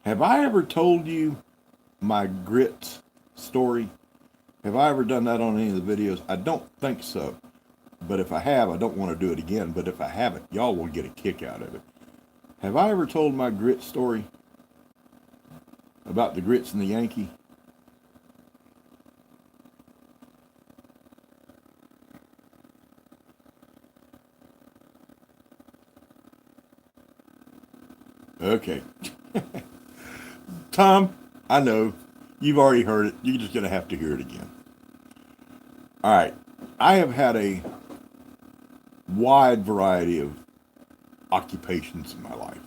Have I ever told you my grits story? Have I ever done that on any of the videos? I don't think so. But if I have, I don't want to do it again. But if I haven't, y'all will get a kick out of it. Have I ever told my grit story about the grits and the Yankee? Okay. Tom, I know. You've already heard it. You're just going to have to hear it again. All right. I have had a wide variety of occupations in my life.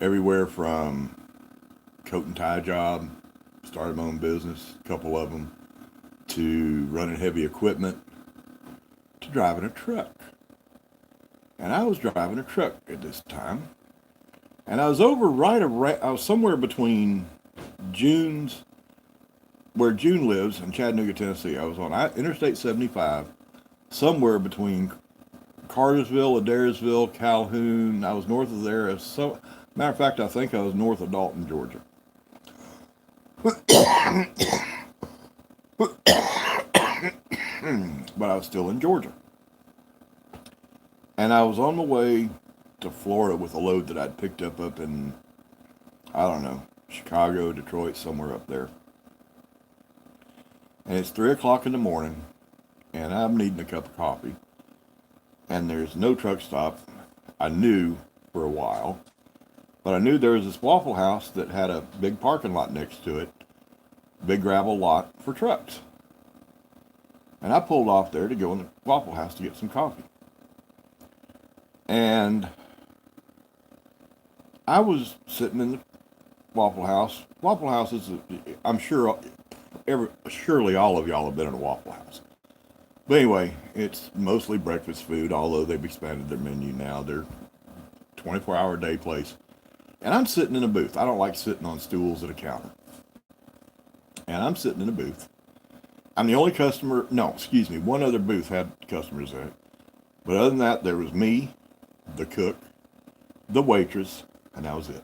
Everywhere from coat and tie job, started my own business, a couple of them, to running heavy equipment, to driving a truck. And I was driving a truck at this time. And I was I was somewhere between where June lives in Chattanooga, Tennessee. I was on Interstate 75, somewhere between Cartersville, Adairsville, Calhoun. I was north of there. Matter of fact, I think I was north of Dalton, Georgia. But I was still in Georgia. And I was on my way to Florida with a load that I'd picked up in, I don't know, Chicago, Detroit, somewhere up there. And it's 3 o'clock in the morning, and I'm needing a cup of coffee. And there's no truck stop. I knew for a while, but I knew there was this Waffle House that had a big parking lot next to it, big gravel lot for trucks. And I pulled off there to go in the Waffle House to get some coffee. And I was sitting in the Waffle House. Waffle House is, I'm sure, surely all of y'all have been in a Waffle House. But anyway, it's mostly breakfast food, although they've expanded their menu now. They're 24-hour day place. And I'm sitting in a booth. I don't like sitting on stools at a counter. And I'm sitting in a booth. I'm the only customer. No, excuse me. One other booth had customers in it. But other than that, there was me, the cook, the waitress, and that was it.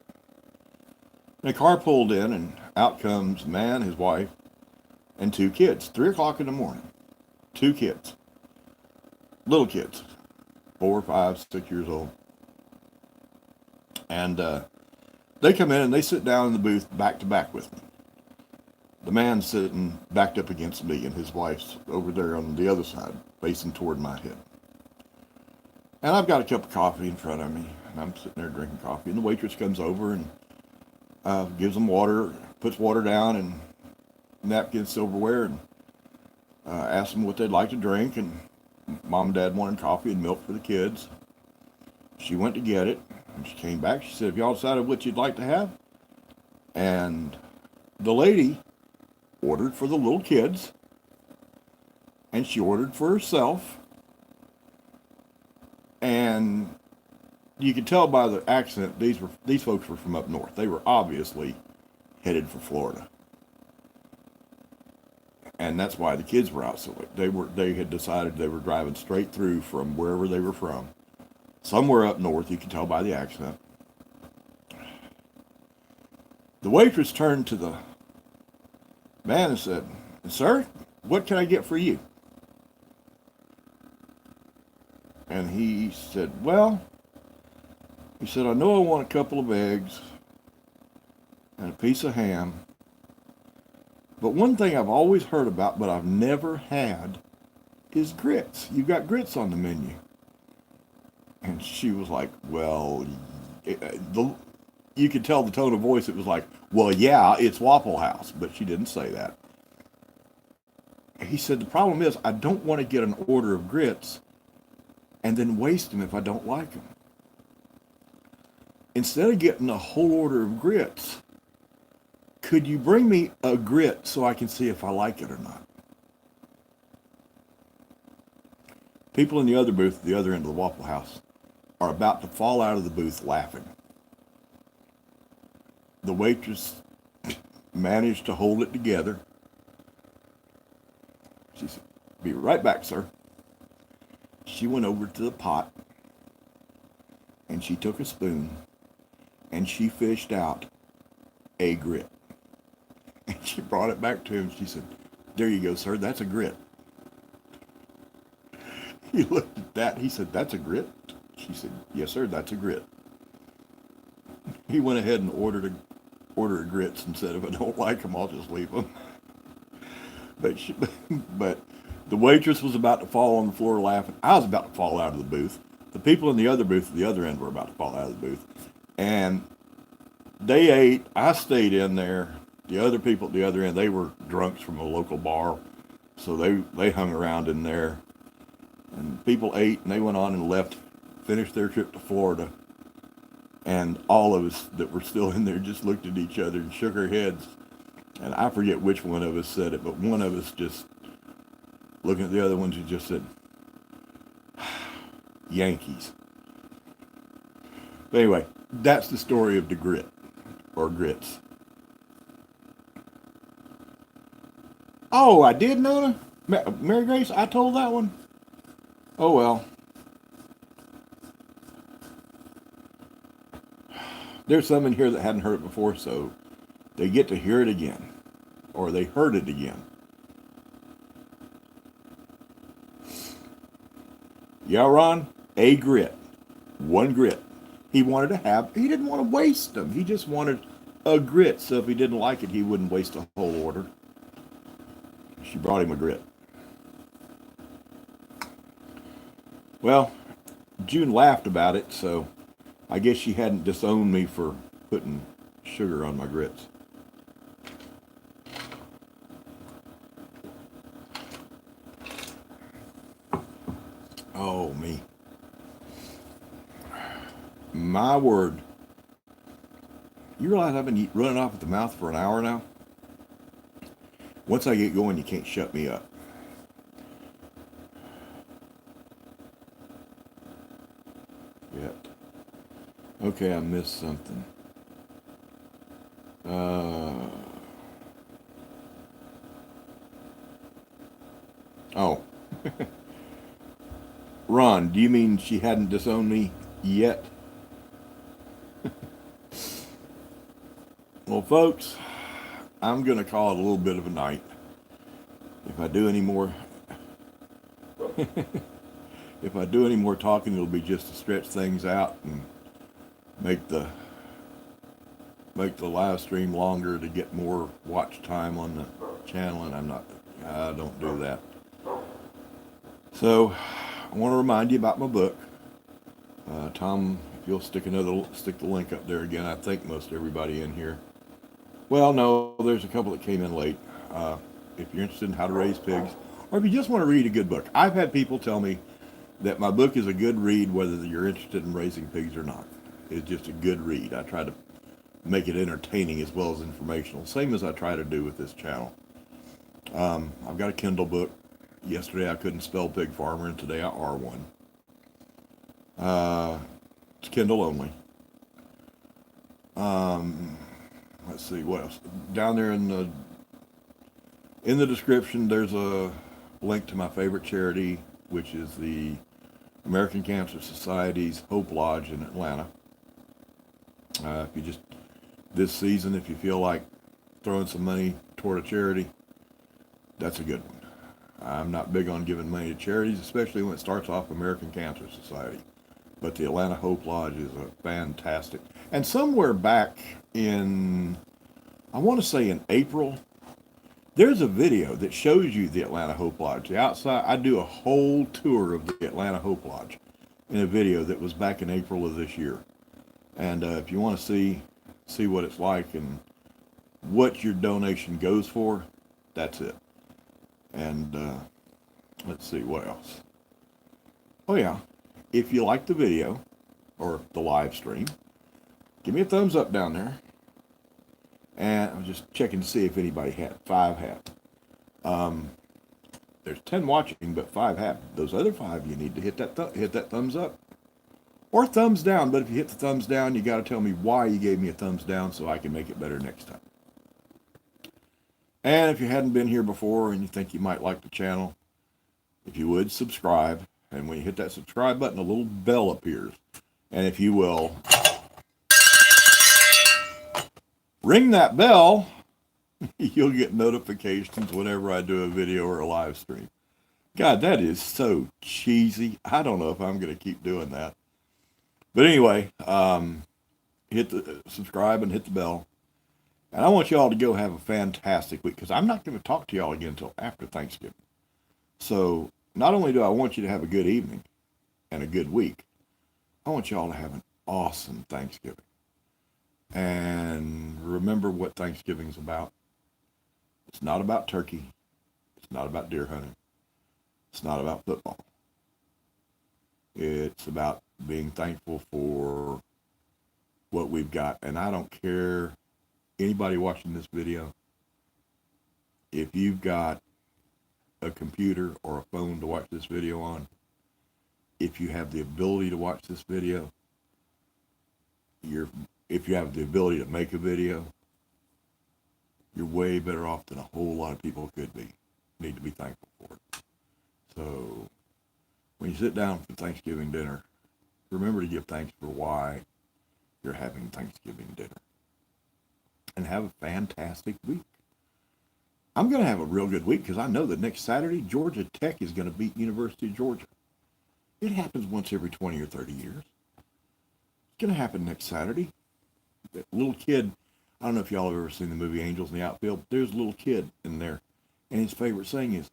And a car pulled in, and out comes a man, his wife, and 2 kids. 3 o'clock in the morning. 2 kids. Little kids. 4, 5, 6 years old. And they come in and they sit down in the booth back to back with me. The man's sitting backed up against me, and his wife's over there on the other side, facing toward my head. And I've got a cup of coffee in front of me, and I'm sitting there drinking coffee, and the waitress comes over and gives them water, puts water down, and napkins, silverware, and asks them what they'd like to drink, and Mom and Dad wanted coffee and milk for the kids. She went to get it, and she came back. She said, "Have y'all decided what you'd like to have?" And the lady ordered for the little kids, and she ordered for herself. And you could tell by the accent, these folks were from up north. They were obviously headed for Florida. And that's why the kids were out so late. They had decided they were driving straight through from wherever they were from. Somewhere up north, you can tell by the accent. The waitress turned to the man and said, "Sir, what can I get for you?" And he said, "I know I want a couple of eggs and a piece of ham. But one thing I've always heard about, but I've never had, is grits. You've got grits on the menu." And she was like, you could tell the tone of voice. It was like, "Well, yeah, it's Waffle House," but she didn't say that. He said, "The problem is I don't want to get an order of grits and then waste them if I don't like them. Instead of getting a whole order of grits, could you bring me a grit so I can see if I like it or not?" People in the other booth, the other end of the Waffle House, are about to fall out of the booth laughing. The waitress managed to hold it together. She said, "Be right back, sir." She went over to the pot, and she took a spoon, and she fished out a grit. And She brought it back to him. She said, "There you go, sir. That's a grit." He looked at that. He said, "That's a grit?" She said, "Yes, sir. That's a grit." He went ahead and ordered a grits and said, "If I don't like them, I'll just leave them." But the waitress was about to fall on the floor laughing. I was about to fall out of the booth. The people in the other booth at the other end were about to fall out of the booth. And they ate. I stayed in there. The other people at the other end, they were drunks from a local bar. So they hung around in there. And people ate and they went on and left, finished their trip to Florida. And all of us that were still in there just looked at each other and shook our heads. And I forget which one of us said it, but one of us just, looking at the other ones, who just said, Yankees. But anyway, that's the story of the grit, or grits. Oh, I did, Nona? Mary Grace, I told that one? Oh, well. There's some in here that hadn't heard it before, so they get to hear it again. Or they heard it again. Yeah, Ron, a grit. One grit. He didn't want to waste them. He just wanted a grit, so if he didn't like it, he wouldn't waste a whole order. She brought him a grit. Well, June laughed about it, so I guess she hadn't disowned me for putting sugar on my grits. Oh, me. My word. You realize I've been running off at the mouth for an hour now? Once I get going, you can't shut me up. Yep. Okay, I missed something. Oh. Ron, do you mean she hadn't disowned me yet? Well, folks, I'm going to call it a little bit of a night. If I do any more talking, it'll be just to stretch things out and make the live stream longer to get more watch time on the channel, and I don't do that. So I want to remind you about my book. Tom, if you'll stick the link up there again. I think most everybody in here. Well, no, there's a couple that came in late. If you're interested in how to raise pigs, or if you just want to read a good book. I've had people tell me that my book is a good read whether you're interested in raising pigs or not. It's just a good read. I try to make it entertaining as well as informational, same as I try to do with this channel. I've got a Kindle book. Yesterday I couldn't spell pig farmer, and today I are one. It's Kindle only. Let's see what else. Down there in the description, there's a link to my favorite charity, which is the American Cancer Society's Hope Lodge in Atlanta. This season, if you feel like throwing some money toward a charity, that's a good one. I'm not big on giving money to charities, especially when it starts off American Cancer Society. But the Atlanta Hope Lodge is a fantastic. And somewhere back in, I want to say in April, there's a video that shows you the Atlanta Hope Lodge. The outside, I do a whole tour of the Atlanta Hope Lodge in a video that was back in April of this year. And if you want to see what it's like and what your donation goes for, that's it. And let's see what else. Oh yeah, if you like the video or the live stream, give me a thumbs up down there. And I'm just checking to see if anybody had. 5 have. There's 10 watching, but 5 have. Those other 5, you need to hit that thumbs up or thumbs down. But if you hit the thumbs down, you got to tell me why you gave me a thumbs down so I can make it better next time. And if you hadn't been here before and you think you might like the channel, if you would subscribe, and when you hit that subscribe button, a little bell appears. And if you will ring that bell, You'll get notifications whenever I do a video or a live stream. God, that is so cheesy. I don't know if I'm going to keep doing that. But anyway, hit the subscribe and hit the bell. And I want you all to go have a fantastic week, because I'm not going to talk to y'all again until after Thanksgiving. So not only do I want you to have a good evening and a good week, I want you all to have an awesome Thanksgiving. And remember what Thanksgiving's about. It's not about turkey. It's not about deer hunting. It's not about football. It's about being thankful for what we've got. And I don't care, anybody watching this video, if you've got a computer or a phone to watch this video on, if you have the ability to watch this video, if you have the ability to make a video, you're way better off than a whole lot of people could be. You need to be thankful for it. So when you sit down for Thanksgiving dinner, remember to give thanks for why you're having Thanksgiving dinner. And have a fantastic week. I'm going to have a real good week, because I know that next Saturday, Georgia Tech is going to beat University of Georgia. It happens once every 20 or 30 years. It's going to happen next Saturday. That little kid, I don't know if y'all have ever seen the movie Angels in the Outfield, but there's a little kid in there, and his favorite saying is,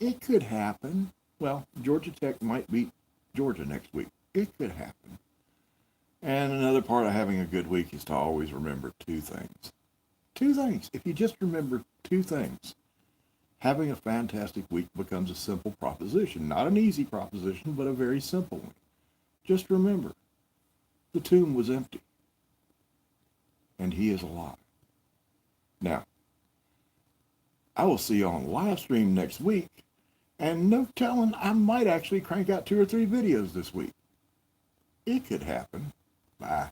"It could happen." Well, Georgia Tech might beat Georgia next week. It could happen. And another part of having a good week is to always remember two things. Two things. If you just remember two things, having a fantastic week becomes a simple proposition. Not an easy proposition, but a very simple one. Just remember, the tomb was empty, and he is alive. Now, I will see you on live stream next week, and no telling, I might actually crank out 2 or 3 videos this week. It could happen. Bye.